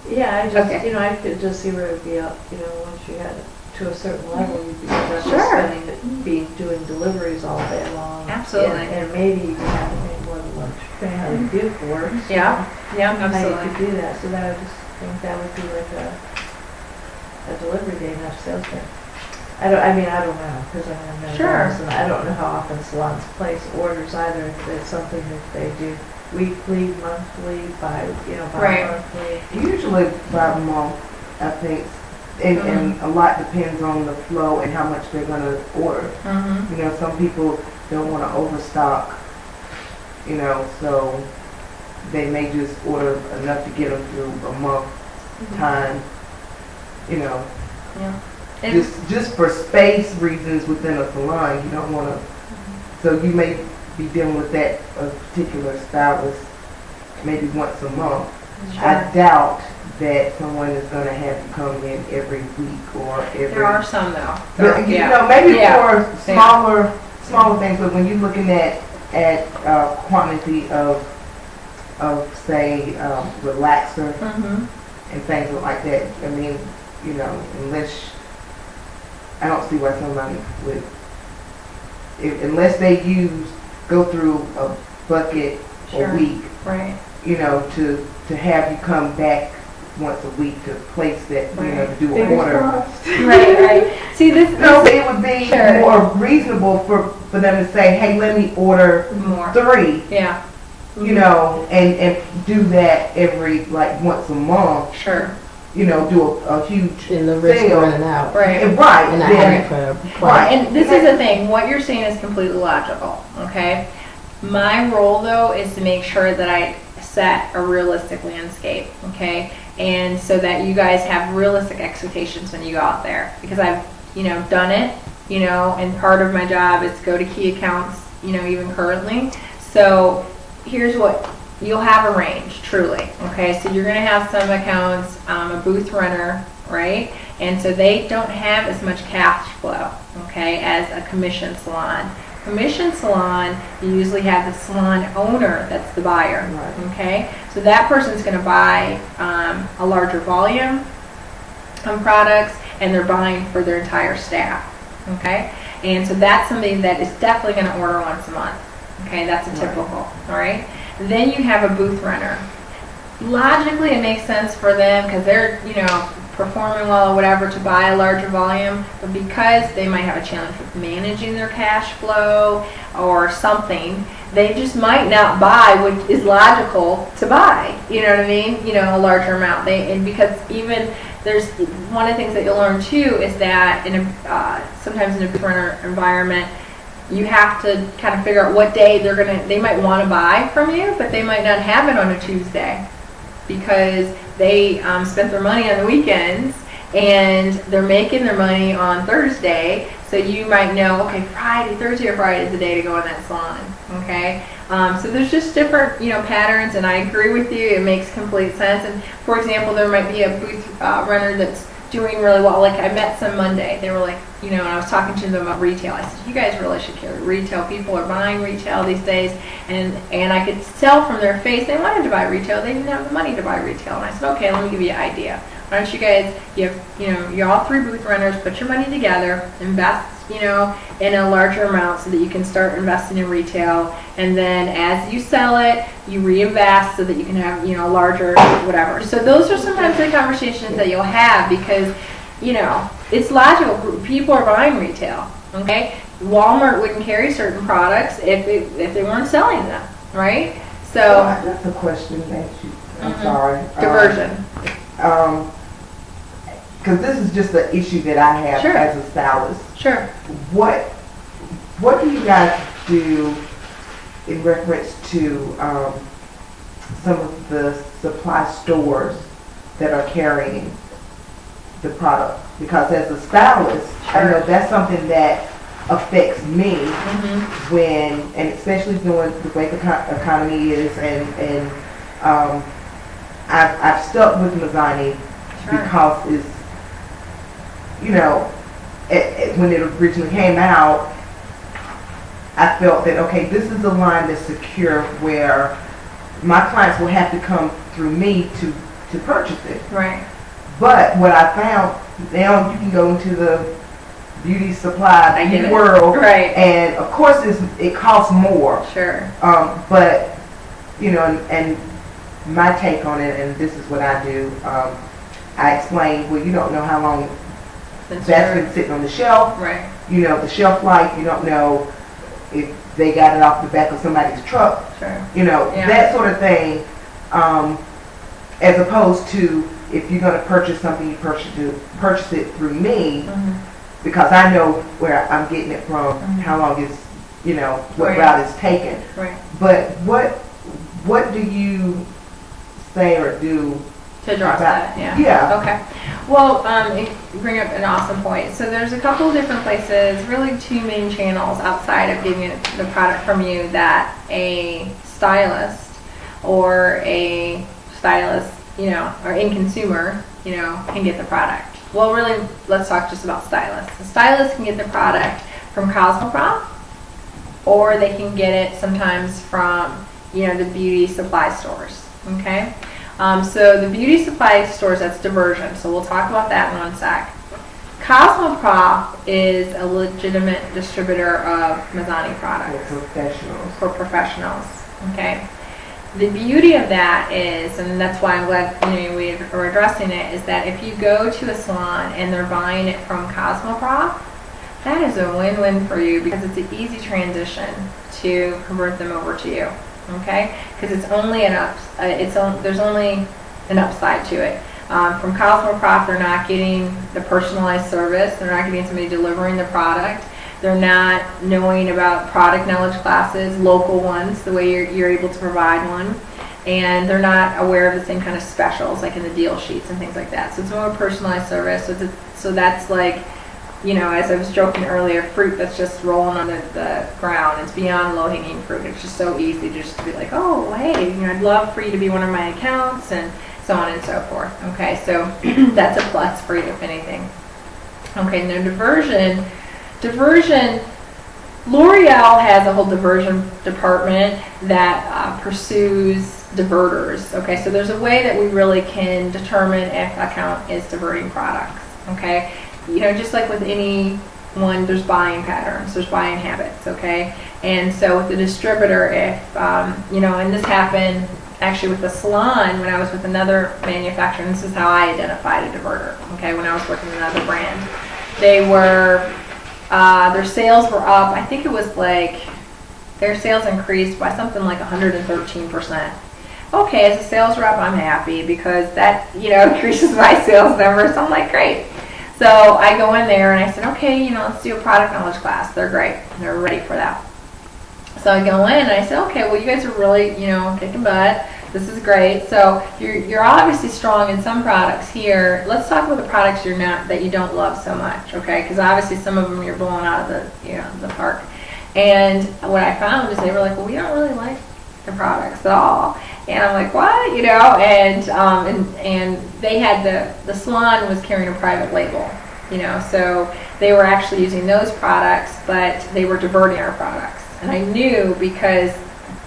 [SPEAKER 4] Yeah,
[SPEAKER 1] Okay.
[SPEAKER 4] I could just see where it would be up, once you had it to a certain level, you'd be just
[SPEAKER 1] Sure.
[SPEAKER 4] doing deliveries all day long.
[SPEAKER 1] Absolutely.
[SPEAKER 4] And maybe you could have to make more than lunch, depending how the gift works.
[SPEAKER 1] Yeah, yeah,
[SPEAKER 4] How you
[SPEAKER 1] absolutely.
[SPEAKER 4] could do that, so that I just think that would be like a delivery day, not a sales day. I don't know, because I'm not a
[SPEAKER 1] Sure.
[SPEAKER 4] business, and I don't know how often salons place orders either, if it's something that they do weekly, monthly, bi-monthly.
[SPEAKER 3] Usually by month, I think, and a lot depends on the flow and how much they're going to order.
[SPEAKER 1] Mm-hmm.
[SPEAKER 3] Some people don't want to overstock, so they may just order enough to get them through a month time,
[SPEAKER 1] Yeah. And
[SPEAKER 3] just for space reasons within a salon. You don't want to, so you may be dealing with that a particular stylist maybe once a month.
[SPEAKER 1] Sure.
[SPEAKER 3] I doubt that someone is going to have you come in every week or every.
[SPEAKER 1] There are some though.
[SPEAKER 3] But,
[SPEAKER 1] Yeah.
[SPEAKER 3] maybe
[SPEAKER 1] Yeah.
[SPEAKER 3] for smaller things. But when you're looking at quantity of say relaxer
[SPEAKER 1] Mm-hmm.
[SPEAKER 3] and things like that, I mean, unless I don't see why somebody would, unless they go through a bucket
[SPEAKER 1] Sure.
[SPEAKER 3] a week,
[SPEAKER 1] Right.
[SPEAKER 3] to have you come back once a week to place that, to do an order.
[SPEAKER 1] Right. See this.
[SPEAKER 3] No, it would be
[SPEAKER 1] Sure.
[SPEAKER 3] more reasonable for them to say, hey, let me order
[SPEAKER 1] More.
[SPEAKER 3] 3,
[SPEAKER 1] Yeah.
[SPEAKER 3] and do that every, once a month,
[SPEAKER 1] Sure.
[SPEAKER 3] do a huge
[SPEAKER 5] And the risk of
[SPEAKER 3] sale.
[SPEAKER 5] running out.
[SPEAKER 1] Right.
[SPEAKER 3] And right,
[SPEAKER 5] And not
[SPEAKER 3] then,
[SPEAKER 5] having it for
[SPEAKER 3] right.
[SPEAKER 1] And this is the thing, what you're saying is completely logical, okay? My role though is to make sure that I set a realistic landscape, okay? And so that you guys have realistic expectations when you go out there. Because I've, done it, and part of my job is to go to key accounts, even currently. So here's what, you'll have a range, truly, okay? So you're gonna have some accounts, a booth runner, right? And so they don't have as much cash flow, okay, as a commission salon. Commission salon, you usually have the salon owner that's the buyer, okay? So that person's going to buy a larger volume of products, and they're buying for their entire staff, okay? And so that's something that is definitely going to order once a month, okay? That's a typical, all right? Then you have a booth runner. Logically, it makes sense for them because they're, performing well or whatever to buy a larger volume, but because they might have a challenge with managing their cash flow or something, they just might not buy what is logical to buy. You know what I mean? A larger amount. And because even there's one of the things that you'll learn too is that sometimes in a booth runner environment, you have to kind of figure out what day they might want to buy from you, but they might not have it on a Tuesday because they spent their money on the weekends and they're making their money on Thursday. So you might know, okay, Thursday or Friday is the day to go in that salon, okay? So there's just different, patterns, and I agree with you. It makes complete sense. And for example, there might be a booth runner that's doing really well. Like I met some Monday. They were like, and I was talking to them about retail. I said, you guys really should carry retail. People are buying retail these days. And I could tell from their face they wanted to buy retail. They didn't have the money to buy retail. And I said, okay, let me give you an idea. Why don't you guys, you're all 3 booth runners, put your money together, invest, in a larger amount so that you can start investing in retail. And then as you sell it, you reinvest so that you can have, larger whatever. So those are sometimes the conversations that you'll have because you know, it's logical. People are buying retail, okay? Walmart wouldn't carry certain products if they weren't selling them, right? So
[SPEAKER 3] that's a question that I'm sorry.
[SPEAKER 1] Diversion.
[SPEAKER 3] Because this is just an issue that I have
[SPEAKER 1] Sure.
[SPEAKER 3] as a stylist.
[SPEAKER 1] Sure.
[SPEAKER 3] What do you guys do in reference to some of the supply stores that are carrying the product? Because as a stylist, I know that's something that affects me when, and especially knowing the way the economy is, and I've stuck with Mizani because it's, you know, when it originally came out, I felt that, okay, this is a line that's secure where my clients will have to come through me to purchase it.
[SPEAKER 1] Right.
[SPEAKER 3] But what I found, now you can go into the beauty supply world,
[SPEAKER 1] right?
[SPEAKER 3] And of course, it costs more.
[SPEAKER 1] Sure.
[SPEAKER 3] But you know, and my take on it, and this is what I do. I explain, well, you don't know how long that's been sitting on the shelf.
[SPEAKER 1] Right.
[SPEAKER 3] You know, the shelf life. You don't know if they got it off the back of somebody's truck.
[SPEAKER 1] Sure.
[SPEAKER 3] You know, that sort of thing. As opposed to if you're going to purchase something, you purchase it through me. Because I know where I'm getting it from, how long it's, you know, what route it's taken.
[SPEAKER 1] Right.
[SPEAKER 3] But what do you say or do
[SPEAKER 1] to address that? Yeah.
[SPEAKER 3] Yeah.
[SPEAKER 1] Okay. Well, you bring up an awesome point. So there's a couple of different places, really two main channels outside of getting the product from you that a stylist, you know, or in consumer, you know, can get the product. Well, really, let's talk just about stylists. The stylists can get the product from Cosmoprof, or they can get it sometimes from, you know, the beauty supply stores, okay? So the beauty supply stores, that's diversion, so we'll talk about that in one sec. Cosmoprof is a legitimate distributor of Mizani products. For professionals, okay? The beauty of that is, and that's why I'm glad we are addressing it, is that if you go to a salon and they're buying it from Cosmoprof, that is a win-win for you because it's an easy transition to convert them over to you, okay? Because it's only there's only an upside to it. From Cosmoprof, they're not getting the personalized service. They're not getting somebody delivering the product. They're not knowing about product knowledge classes, local ones, the way you're able to provide one. And they're not aware of the same kind of specials, like in the deal sheets and things like that. So it's more personalized service. So that's like, you know, as I was joking earlier, fruit that's just rolling on the ground. It's beyond low-hanging fruit. It's just so easy just to be like, oh, hey, you know, I'd love for you to be one of my accounts, and so on and so forth. Okay, so that's a plus for you, if anything. Okay, now diversion, L'Oreal has a whole diversion department that pursues diverters. Okay, so there's a way that we really can determine if an account is diverting products. Okay, you know, just like with anyone, there's buying patterns, there's buying habits. Okay, and so with the distributor, if you know, and this happened actually with the salon when I was with another manufacturer. And this is how I identified a diverter. Okay, when I was working with another brand, they were. Their sales were up, I think it was like, their sales increased by something like 113%. Okay, as a sales rep, I'm happy because that, you know, increases my sales numbers. So I'm like, great. So I go in there and I said, okay, you know, let's do a product knowledge class. They're great. They're ready for that. So I go in and I said, okay, well, you guys are really, you know, kicking butt. This is great. So you're obviously strong in some products here. Let's talk about the products that you don't love so much, okay? Because obviously some of them you're blowing out of the the park. And what I found is they were like, well, we don't really like the products at all. And I'm like, what? You know? And they had the salon was carrying a private label, you know, so they were actually using those products, but they were diverting our products. And I knew because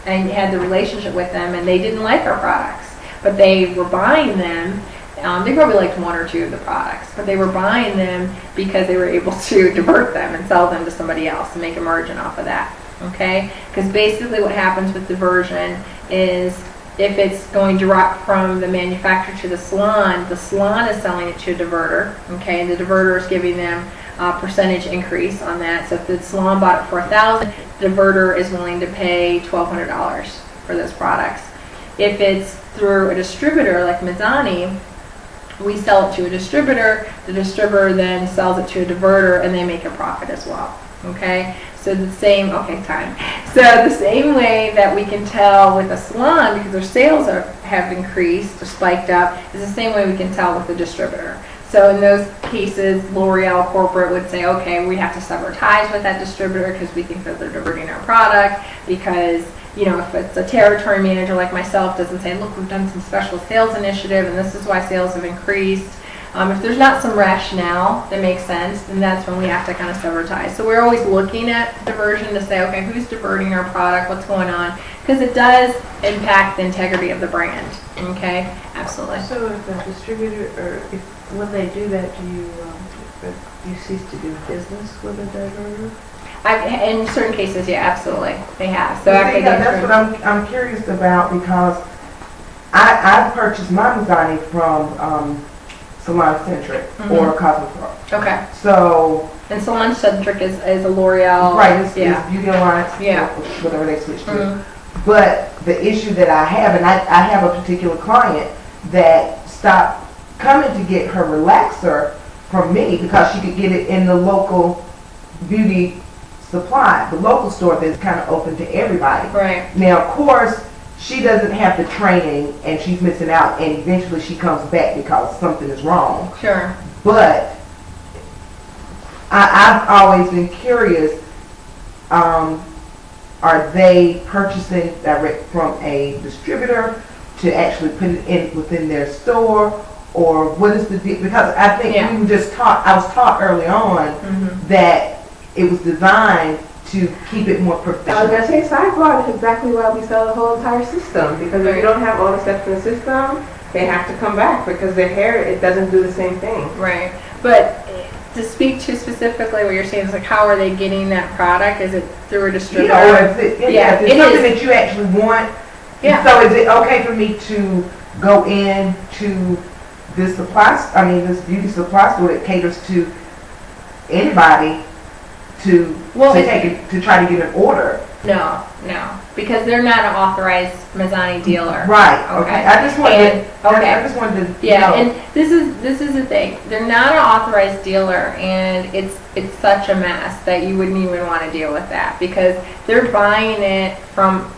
[SPEAKER 1] I had the relationship with them, and they didn't like our products, but they were buying them. They probably liked one or two of the products, but they were buying them because they were able to divert them and sell them to somebody else and make a margin off of that. Okay? Because basically what happens with diversion is If it's going direct from the manufacturer to the salon is selling it to a diverter, okay, and the diverter is giving them a percentage increase on that. So if the salon bought it for $1,000, the diverter is willing to pay $1,200 for those products. If it's through a distributor like Mizani, we sell it to a distributor, the distributor then sells it to a diverter, and they make a profit as well, okay? So the same, So the same way that we can tell with a salon, because their sales have increased or spiked up, is the same way we can tell with the distributor. So in those cases, L'Oreal corporate would say, okay, we have to sever ties with that distributor because we think that they're diverting our product, because if it's a territory manager like myself doesn't say, look, we've done some special sales initiative and this is why sales have increased. If there's not some rationale that makes sense, then that's when we have to kind of sever ties. So we're always looking at diversion to say, okay, who's diverting our product, what's going on, because it does impact the integrity of the brand. Okay, absolutely.
[SPEAKER 4] So if a distributor, or when they do that, do you cease to do business with a diverter?
[SPEAKER 1] In certain cases, yeah, absolutely, they have. So
[SPEAKER 3] that's what I'm curious about, because I purchased my Mizani from Salon Centric or Cosmopro.
[SPEAKER 1] Okay.
[SPEAKER 3] So.
[SPEAKER 1] And Salon Centric is a L'Oreal.
[SPEAKER 3] Right. It's Beauty Alliance.
[SPEAKER 1] Yeah.
[SPEAKER 3] Whatever they switched to. But the issue that I have, and I have a particular client that stopped coming to get her relaxer from me because she could get it in the local beauty supply, the local store that's kind of open to everybody.
[SPEAKER 1] Right.
[SPEAKER 3] Now, of course, she doesn't have the training and she's missing out, and eventually she comes back because something is wrong.
[SPEAKER 1] Sure.
[SPEAKER 3] But I've always been curious, are they purchasing direct from a distributor to actually put it in within their store, or what is the deal? Because I think we were just taught, I was taught early on that it was designed to keep it more professional.
[SPEAKER 2] I was going to say, sideboard is exactly why we sell the whole entire system, because if you don't have all the steps in the system, they have to come back because their hair, it doesn't do the same thing.
[SPEAKER 1] Right. But to speak to specifically what you're saying is, like, how are they getting that product? Is it through a distributor?
[SPEAKER 3] Or is it, it's something that you actually want.
[SPEAKER 1] Yeah.
[SPEAKER 3] So is it okay for me to go in to this this beauty supply store that caters to anybody to try to get an order?
[SPEAKER 1] No, because they're not an authorized Mizani dealer.
[SPEAKER 3] Right. Okay. I just wanted to.
[SPEAKER 1] Yeah, and this is the thing. They're not an authorized dealer, and it's such a mess that you wouldn't even want to deal with that, because they're buying it from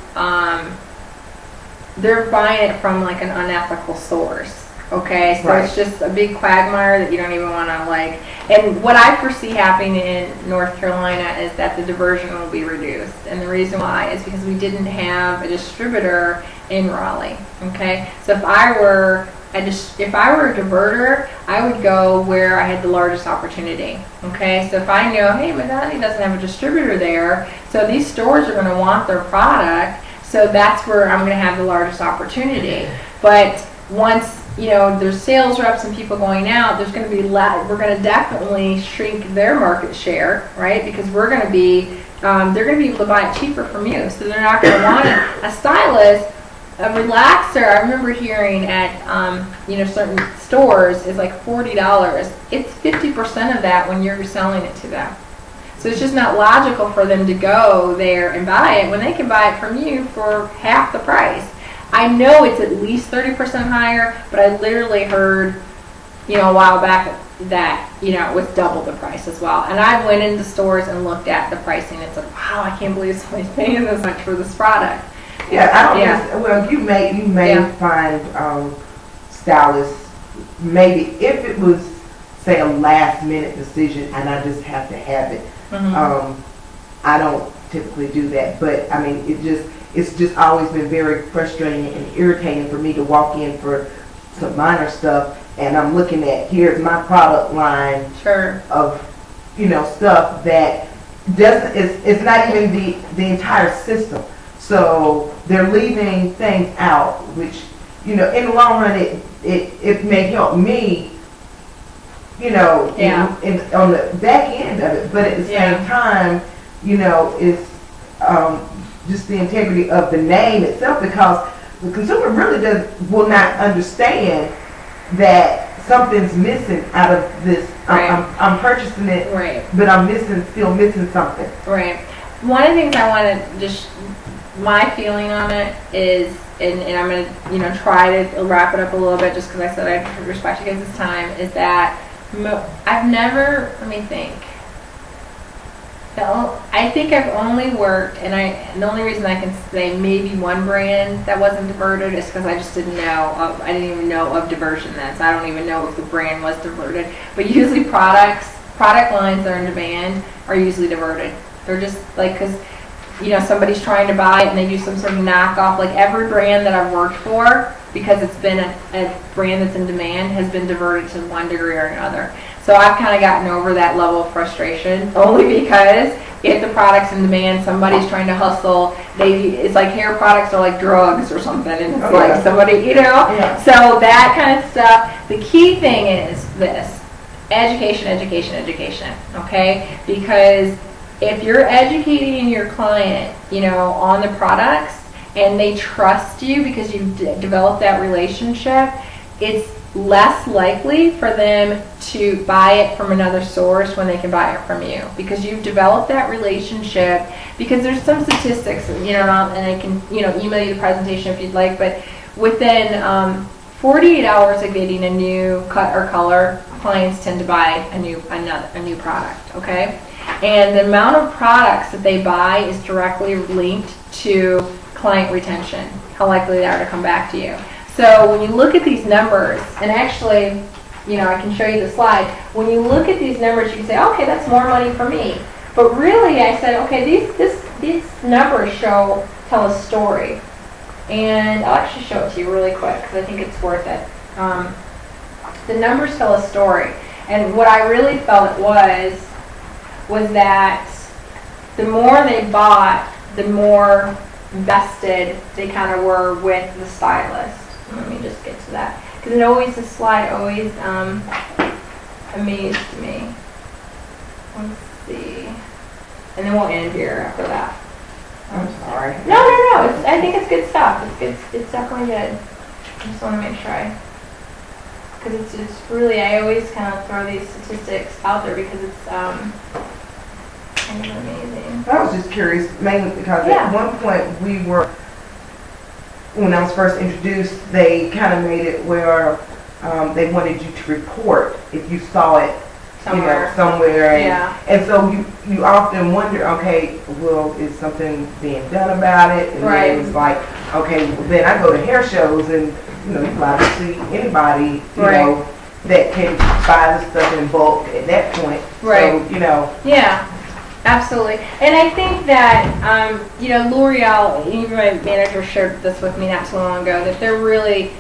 [SPEAKER 1] like an unethical source. Okay, so it's just a big quagmire that you don't even want to like. And what I foresee happening in North Carolina is that the diversion will be reduced, and the reason why is because we didn't have a distributor in Raleigh. Okay, so if I were a diverter, I would go where I had the largest opportunity. Okay, so if I know, hey, Mizani doesn't have a distributor there, so these stores are going to want their product, so that's where I'm going to have the largest opportunity. But once there's sales reps and people going out, there's going to be we're going to definitely shrink their market share, right? Because we're going to be, they're going to be able to buy it cheaper from you, so they're not going to want it. A stylist, a relaxer, I remember hearing at certain stores is like $40. It's 50% of that when you're selling it to them. So it's just not logical for them to go there and buy it when they can buy it from you for half the price. I know it's at least 30% higher, but I literally heard, a while back that, it was double the price as well. And I went into stores and looked at the pricing and said, wow, I can't believe somebody's paying this much for this product.
[SPEAKER 3] Well, you may find stylists, maybe if it was, say, a last minute decision and I just have to have it. I don't typically do that, but I mean, it's just always been very frustrating and irritating for me to walk in for some minor stuff, and I'm looking at, here's my product line of stuff that it's not even the entire system. So they're leaving things out, which in the long run it may help me, on the back end of it, but at the same time, it's just the integrity of the name itself, because the consumer really will not understand that something's missing out of this.
[SPEAKER 1] Right.
[SPEAKER 3] I'm purchasing it,
[SPEAKER 1] Right.
[SPEAKER 3] but I'm still missing something.
[SPEAKER 1] Right. One of the things I want to just, my feeling on it is, and I'm going to, try to wrap it up a little bit just because I said I'd respect you guys' time, is that I've never, let me think. I think I've only worked, and the only reason I can say maybe one brand that wasn't diverted is because I just didn't know, I didn't even know of diversion then, so I don't even know if the brand was diverted. But usually product lines that are in demand are usually diverted. They're just like, because somebody's trying to buy it and they do some sort of knockoff. Like every brand that I've worked for, because it's been a brand that's in demand, has been diverted to one degree or another. So I've kind of gotten over that level of frustration, only because if the product's in demand, somebody's trying to hustle. It's like hair products are like drugs or something, and it's like somebody,
[SPEAKER 3] Yeah.
[SPEAKER 1] So that kind of stuff. The key thing is this: education, education, education. Okay, because if you're educating your client, on the products, and they trust you because you've developed that relationship, it's less likely for them to buy it from another source when they can buy it from you, because you've developed that relationship. Because there's some statistics, and I can, email you the presentation if you'd like, but within 48 hours of getting a new cut or color, clients tend to buy a new product, okay? And the amount of products that they buy is directly linked to client retention, how likely they are to come back to you. So when you look at these numbers, and actually, I can show you the slide. When you look at these numbers, you can say, okay, that's more money for me. But really, I said, okay, these numbers tell a story. And I'll actually show it to you really quick because I think it's worth it. The numbers tell a story. And what I really felt was that the more they bought, the more vested they kind of were with the stylist. Let me just get to that, because this slide always amazed me. Let's see, and then we'll end here after that.
[SPEAKER 3] I'm sorry.
[SPEAKER 1] No. I think it's good stuff. It's definitely good. I just want to make sure because it's really, I always kind of throw these statistics out there because it's kind of amazing.
[SPEAKER 3] I was just curious, mainly because at one point when I was first introduced, they kind of made it where they wanted you to report if you saw it somewhere. And so you often wonder, okay, well, is something being done about it? And then it's like, okay, well, then I go to hair shows and you probably see anybody, that can buy the stuff in bulk at that point.
[SPEAKER 1] Right.
[SPEAKER 3] So,
[SPEAKER 1] Yeah. Absolutely. And I think that, L'Oreal, even my manager shared this with me not too long ago, that they're really,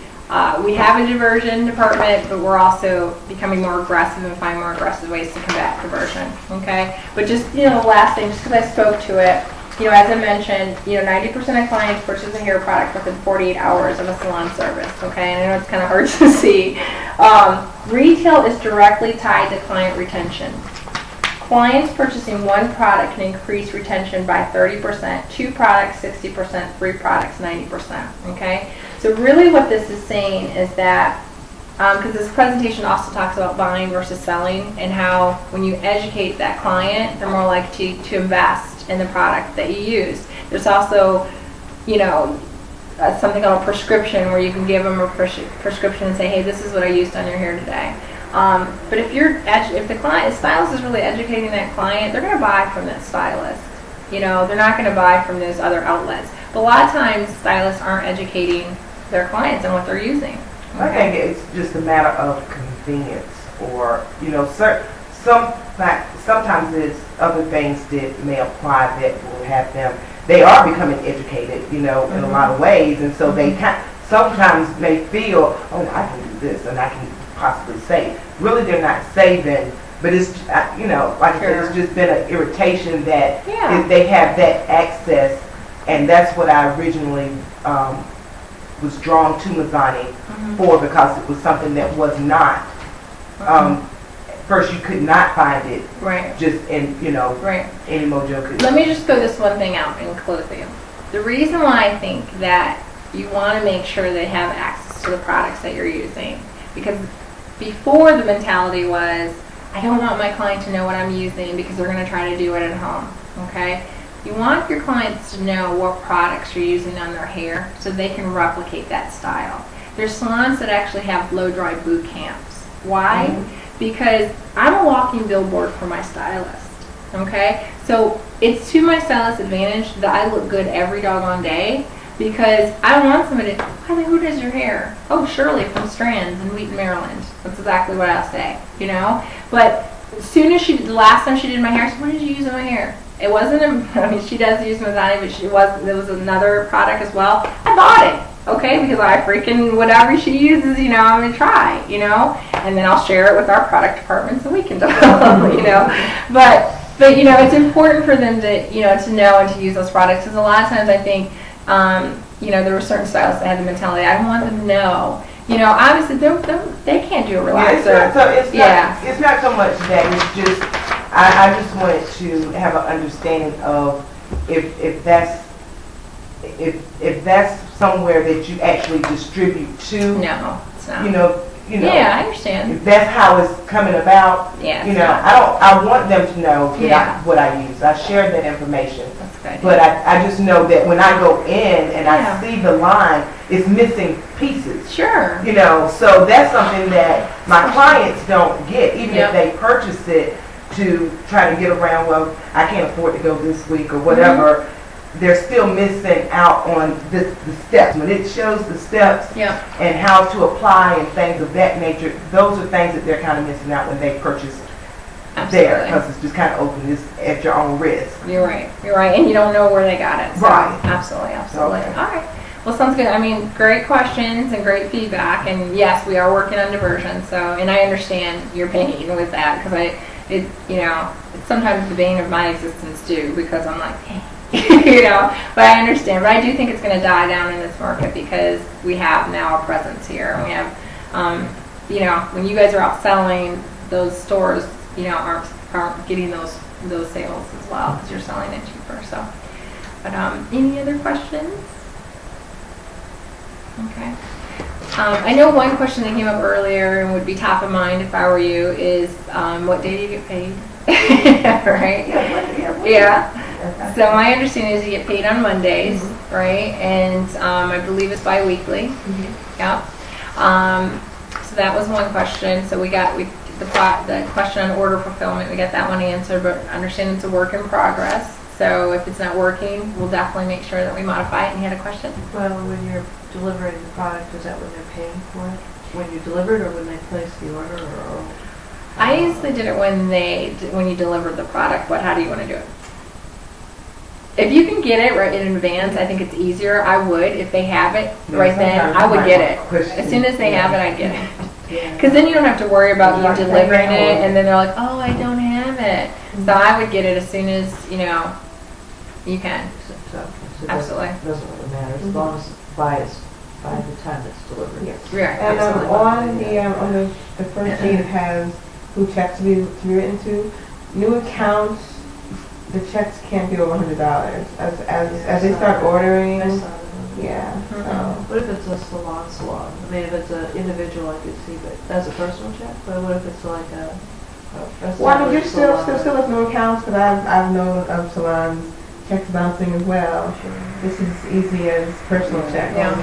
[SPEAKER 1] we have a diversion department, but we're also becoming more aggressive and finding more aggressive ways to combat diversion. Okay? But just, the last thing, just because I spoke to it, as I mentioned, 90% of clients purchase a hair product within 48 hours of a salon service. Okay? And I know it's kind of hard to see. Retail is directly tied to client retention. Clients purchasing one product can increase retention by 30%, 2 products 60%, 3 products 90%. Okay, so really what this is saying is that, because this presentation also talks about buying versus selling, and how when you educate that client, they're more likely to invest in the product that you use. There's also, something called a prescription, where you can give them a prescription and say, hey, this is what I used on your hair today. But if the stylist is really educating that client, they're going to buy from that stylist. They're not going to buy from those other outlets. But a lot of times, stylists aren't educating their clients on what they're using. Okay?
[SPEAKER 3] I think it's just a matter of convenience, or sometimes there's other things that may apply that will have them. They are becoming educated, in a lot of ways, and so they sometimes may feel, oh, I can do this, and I can possibly save. Really, they're not saving, but it's like I said, it's just been an irritation that if they have that access, and that's what I originally was drawn to Mizani for, because it was something that was not. First, you could not find it just in any mojo could.
[SPEAKER 1] Let me just throw this one thing out in closing. The reason why I think that you want to make sure they have access to the products that you're using. Because before, the mentality was, I don't want my client to know what I'm using because they're going to try to do it at home, okay? You want your clients to know what products you're using on their hair so they can replicate that style. There's salons that actually have blow-dry boot camps. Why? Because I'm a walking billboard for my stylist, okay? So it's to my stylist's advantage that I look good every doggone day, because I want somebody to, who does your hair? Oh, Shirley from Strands in Wheaton, Maryland. That's exactly what I'll say, you know? But as soon as the last time she did my hair, I said, what did you use in my hair? It wasn't, I mean, she does use Mizani, but there was another product as well. I bought it, okay? Because I freaking, whatever she uses, you know, I'm going to try, you know? And then I'll share it with our product department so we can develop, you know? But, you know, it's important for them to, you know, to know and to use those products. Because a lot of times I think, you know, there were certain stylists that had the mentality, I want them to know. You know, obviously they can't do a relaxer.
[SPEAKER 3] It's not so much that, it's just, I just wanted to have an understanding of if that's somewhere that you actually distribute to.
[SPEAKER 1] No, it's not.
[SPEAKER 3] You know.
[SPEAKER 1] Yeah, I understand.
[SPEAKER 3] If that's how it's coming about.
[SPEAKER 1] Yeah.
[SPEAKER 3] You know, I want them to know what I use. I share that information.
[SPEAKER 1] That's good.
[SPEAKER 3] But I just know that when I go in and I see the line, it's missing pieces.
[SPEAKER 1] Sure.
[SPEAKER 3] You know, so that's something that my clients don't get, even if they purchase it to try to get around, well, I can't afford to go this week or whatever. They're still missing out on the steps. When it shows the steps and how to apply and things of that nature, those are things that they're kind of missing out when they purchase there, because it's just kind of open. It's at your own risk.
[SPEAKER 1] You're right, and you don't know where they got it. So
[SPEAKER 3] Right.
[SPEAKER 1] Absolutely.
[SPEAKER 3] Okay.
[SPEAKER 1] All right. Well, sounds good. I mean, great questions and great feedback. And yes, we are working on diversion. So, and I understand your pain with that, because you know, it's sometimes the bane of my existence too, because I'm like, hey. You know, but I understand. But I do think it's going to die down in this market because we have now a presence here. And we have, you know, when you guys are out selling, those stores, you know, aren't getting those sales as well because you're selling it cheaper. So, but any other questions? Okay. I know one question that came up earlier and would be top of mind if I were you is, what day do you get paid? Right? Yeah. So my understanding is you get paid on Mondays, right? And I believe it's bi-weekly. Yeah. So that was one question. So we got the question on order fulfillment. We got that one answered, but understand it's a work in progress. So if it's not working, we'll definitely make sure that we modify it. And you had a question?
[SPEAKER 4] Well, when you're delivering the product, is that when they're paying for it? When you deliver it, or when they place the order, or?
[SPEAKER 1] I usually did it when you delivered the product. But how do you want to do it? If you can get it right in advance, I think it's easier. I would, if they have it right then, I would get it. As soon as they have it, I'd get it. Because then you don't have to worry about you delivering it, and then they're like, oh, I don't have it. So I would get it as soon as, you know, you can.
[SPEAKER 4] So
[SPEAKER 1] Absolutely.
[SPEAKER 4] It doesn't really matter, as long as by the time it's delivered.
[SPEAKER 2] Yes.
[SPEAKER 1] Right.
[SPEAKER 2] And on the first sheet it has who checks to be written to. New accounts, the checks can't be over $100 as they start ordering.
[SPEAKER 4] I saw that.
[SPEAKER 2] Yeah. So.
[SPEAKER 4] What if it's a salon? I mean, if it's an individual, I could see, but that's a personal check. But what if it's like a
[SPEAKER 2] well, I mean, you're still with new accounts, because I've known of salons checks bouncing as well.
[SPEAKER 4] Sure.
[SPEAKER 2] This is easy as personal check.
[SPEAKER 1] Yeah.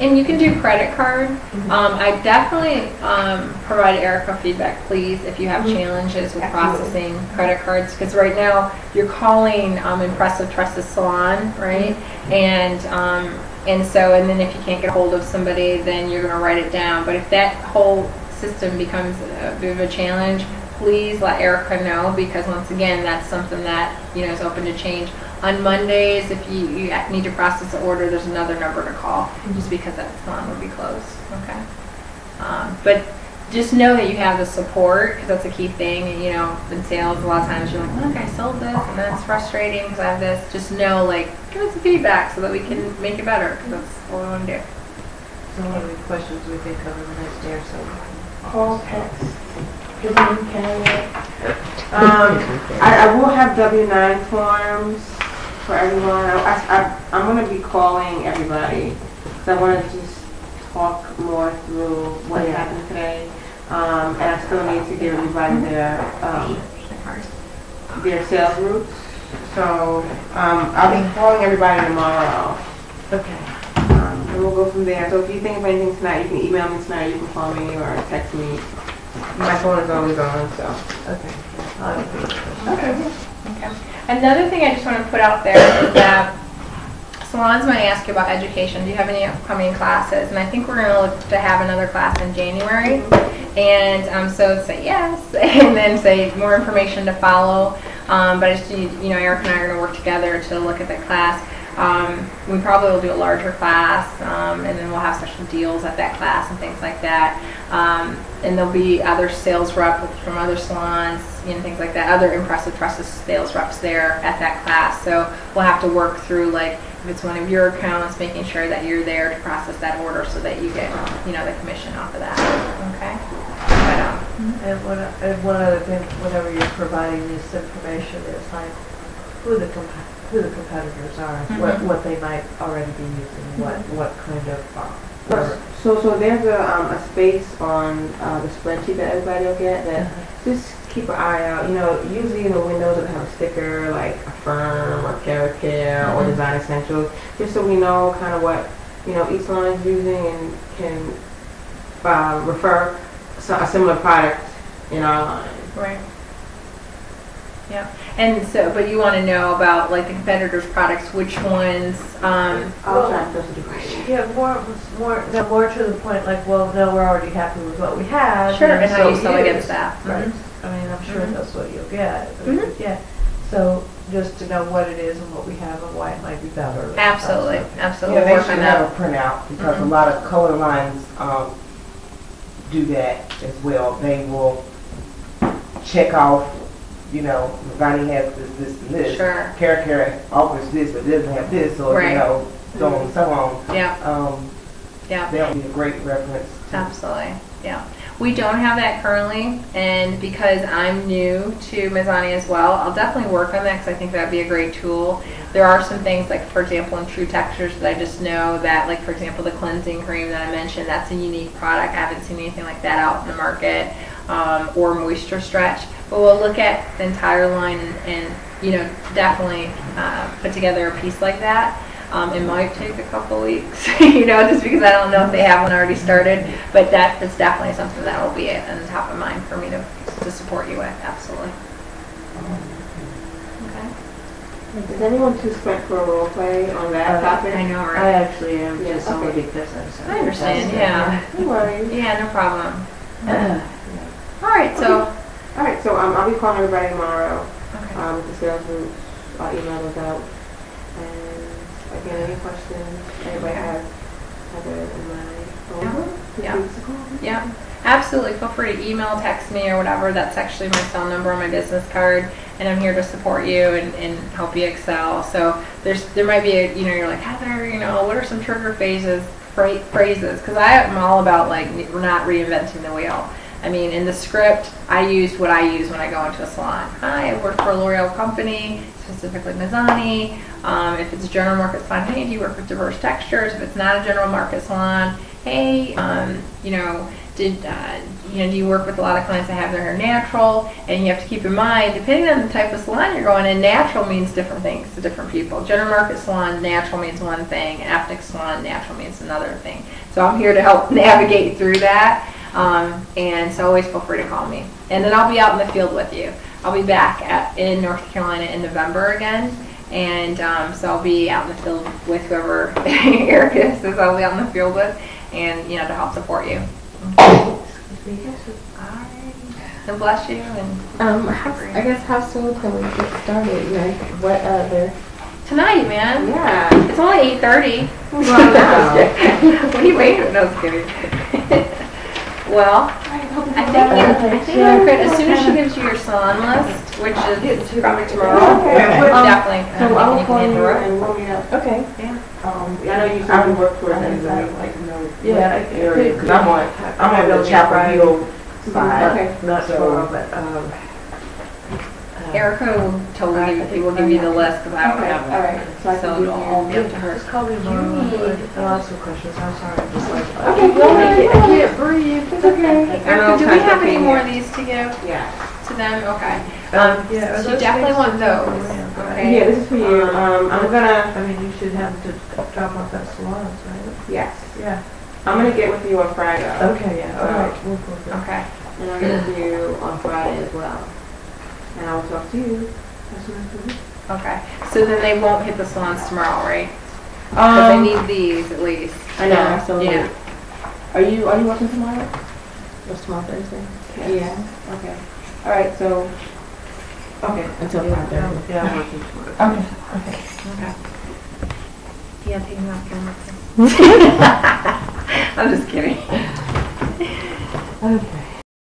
[SPEAKER 1] And you can do credit card. I definitely provide Erica feedback, please, if you have challenges with processing credit cards, because right now you're calling Impressive Trusted Salon, right? And then if you can't get a hold of somebody, then you're going to write it down. But if that whole system becomes a bit of a challenge, please let Erica know, because once again, that's something that, you know, is open to change. On Mondays, if you need to process an order, there's another number to call, just because that salon would be closed. Okay. But just know that you have the support, because that's a key thing. You know, in sales, a lot of times you're like, look, I sold this, and then it's frustrating because I have this. Just know, like, give us some feedback so that we can make it better, because that's what we want to do.
[SPEAKER 4] So what are the questions we think of in the next day or so?
[SPEAKER 2] Call, text. I will have W-9 forms for everyone. I'm going to be calling everybody So I wanted to just talk more through what happened today. And I still need to give everybody their sales routes. So I'll be calling everybody tomorrow.
[SPEAKER 4] Okay.
[SPEAKER 2] And we'll go from there. So if you think of anything tonight, you can email me tonight, you can call me or text me. My phone is always on, so.
[SPEAKER 4] Okay.
[SPEAKER 1] Okay. Another thing I just want to put out there is that salons might ask you about education. Do you have any upcoming classes? And I think we're going to look to have another class in January. And so say yes, and then say more information to follow. But I just, Eric and I are going to work together to look at that class. We probably will do a larger class, and then we'll have special deals at that class and things like that. And there'll be other sales reps from other salons, things like that, other impressive trusted sales reps there at that class. So we'll have to work through, like, if it's one of your accounts, making sure that you're there to process that order so that you get, the commission off of that. Okay? But,
[SPEAKER 4] And one other thing, whenever you're providing this information, is like who the competitors are, what they might already be using, what kind of.
[SPEAKER 2] So there's a space on the spreadsheet that everybody will get that just keep an eye out. Usually in the windows it'll have a sticker like Affirm or Care or Design Essentials, just so we know kind of what each salon is using and can refer a similar product in our line.
[SPEAKER 1] right. Yeah. And so, but you want to know about, like, the competitors' products, which ones,
[SPEAKER 2] I'll try to do it.
[SPEAKER 4] Yeah, more to the point, like, well, no, we're already happy with what we have.
[SPEAKER 1] sure, and how
[SPEAKER 4] so
[SPEAKER 1] you sell
[SPEAKER 4] use.
[SPEAKER 1] against that.
[SPEAKER 4] Right. I mean, I'm sure that's what you'll get.
[SPEAKER 1] Mhm.
[SPEAKER 4] Yeah. So just to know what it is and what we have and why it might be better.
[SPEAKER 1] Absolutely, absolutely.
[SPEAKER 3] Yeah, they
[SPEAKER 1] Work
[SPEAKER 3] should
[SPEAKER 1] on
[SPEAKER 3] have
[SPEAKER 1] that.
[SPEAKER 3] a printout because a lot of color lines do that as well. They will check off, Mizani has this, and this.
[SPEAKER 1] Sure.
[SPEAKER 3] Cara offers this, but doesn't have this, or
[SPEAKER 1] Right.
[SPEAKER 3] so on and so on.
[SPEAKER 1] Yeah. Yeah.
[SPEAKER 3] That'll be a great reference.
[SPEAKER 1] Absolutely, yeah. We don't have that currently, and because I'm new to Mizani as well, I'll definitely work on that because I think that'd be a great tool. There are some things, like, for example, in True Textures that I just know that, like, for example, the cleansing cream that I mentioned, that's a unique product. I haven't seen anything like that out in the market, or Moisture Stretch. But we'll look at the entire line and definitely put together a piece like that. It might take a couple weeks, just because I don't know if they have one already started, but that is definitely something that will be on the top of mind for me to support you with, absolutely. Okay.
[SPEAKER 2] Is anyone too spent for a role play on that topic?
[SPEAKER 1] I know,
[SPEAKER 4] I
[SPEAKER 1] right?
[SPEAKER 4] actually am,
[SPEAKER 2] Yeah,
[SPEAKER 4] just only because
[SPEAKER 1] I understand, yeah.
[SPEAKER 2] No worries.
[SPEAKER 1] Yeah, no problem. All right, so.
[SPEAKER 2] All right, so I'll be calling everybody tomorrow
[SPEAKER 1] Okay.
[SPEAKER 2] with the sales routes. I'll email those out. And again, any questions anybody has, have it in my phone book.
[SPEAKER 1] Yeah.
[SPEAKER 2] Give us a call.
[SPEAKER 1] Yeah, absolutely. Feel free to email, text me, or whatever. That's actually my cell number on my business card, and I'm here to support you and help you excel. So there might be you're like, Heather, what are some trigger phrases? Because I am all about, like, we're not reinventing the wheel. I mean, in the script, I used what I use when I go into a salon. Hi, I work for a L'Oreal company, specifically Mizani. If it's a general market salon, hey, do you work with diverse textures? If it's not a general market salon, hey, do you work with a lot of clients that have their hair natural? And you have to keep in mind, depending on the type of salon you're going in, natural means different things to different people. General market salon, natural means one thing. Ethnic salon, natural means another thing. So I'm here to help navigate through that. And so always feel free to call me. And then I'll be out in the field with you. I'll be back in North Carolina in November again. And so I'll be out in the field with whoever Erica says I'll be out in the field with, and to help support you. All right. And bless you. And
[SPEAKER 5] I guess how soon can we get started? Like, what other?
[SPEAKER 1] tonight, man.
[SPEAKER 2] Yeah.
[SPEAKER 1] It's only 8:30.
[SPEAKER 2] Well,
[SPEAKER 1] What are you waiting for? No, I was kidding. Well, I think we're good. As soon as she gives you your salon list, which is probably tomorrow, definitely.
[SPEAKER 2] So I'll call you
[SPEAKER 1] her.
[SPEAKER 2] and we'll meet up.
[SPEAKER 5] Okay.
[SPEAKER 1] Yeah.
[SPEAKER 2] I know you said you work for
[SPEAKER 3] area
[SPEAKER 4] Yeah,
[SPEAKER 3] because I'm on the Chapel Hill side.
[SPEAKER 2] Okay.
[SPEAKER 4] Not
[SPEAKER 3] So-
[SPEAKER 4] tomorrow, but
[SPEAKER 1] Erica will totally will give you the list because I don't
[SPEAKER 5] Okay,
[SPEAKER 1] have
[SPEAKER 5] all
[SPEAKER 1] it.
[SPEAKER 5] right. So I
[SPEAKER 1] So
[SPEAKER 5] can
[SPEAKER 1] it'll all be up to her.
[SPEAKER 4] Just call me tomorrow. I'll ask some questions. I'm sorry. I'm just like,
[SPEAKER 5] Okay,
[SPEAKER 4] I can't breathe.
[SPEAKER 5] It's okay.
[SPEAKER 1] Erica, do we have any more of these to give
[SPEAKER 2] Yeah.
[SPEAKER 1] to them? Okay.
[SPEAKER 4] Yeah,
[SPEAKER 1] So you definitely want those. Okay.
[SPEAKER 2] Yeah, this is for you. I'm gonna,
[SPEAKER 4] I mean, you should have to drop off at salons, right?
[SPEAKER 2] yes.
[SPEAKER 4] Yeah.
[SPEAKER 2] I'm gonna get with you on Friday.
[SPEAKER 4] Okay, yeah, all right. We'll go through.
[SPEAKER 1] Okay.
[SPEAKER 2] And I'll get with you on Friday as well. And I will talk to you as soon as we.
[SPEAKER 1] Okay. So then they won't hit the salons tomorrow, right? Because they need these at least.
[SPEAKER 5] I know, so
[SPEAKER 1] Yeah.
[SPEAKER 5] Are you working tomorrow? What's tomorrow, Thursday?
[SPEAKER 2] Yes.
[SPEAKER 5] Yeah, okay. All right, so, okay, until 5:30.
[SPEAKER 4] Yeah, I'm working tomorrow.
[SPEAKER 5] Okay, okay.
[SPEAKER 1] Okay. Yeah, take them off camera. I'm just kidding.
[SPEAKER 5] Okay.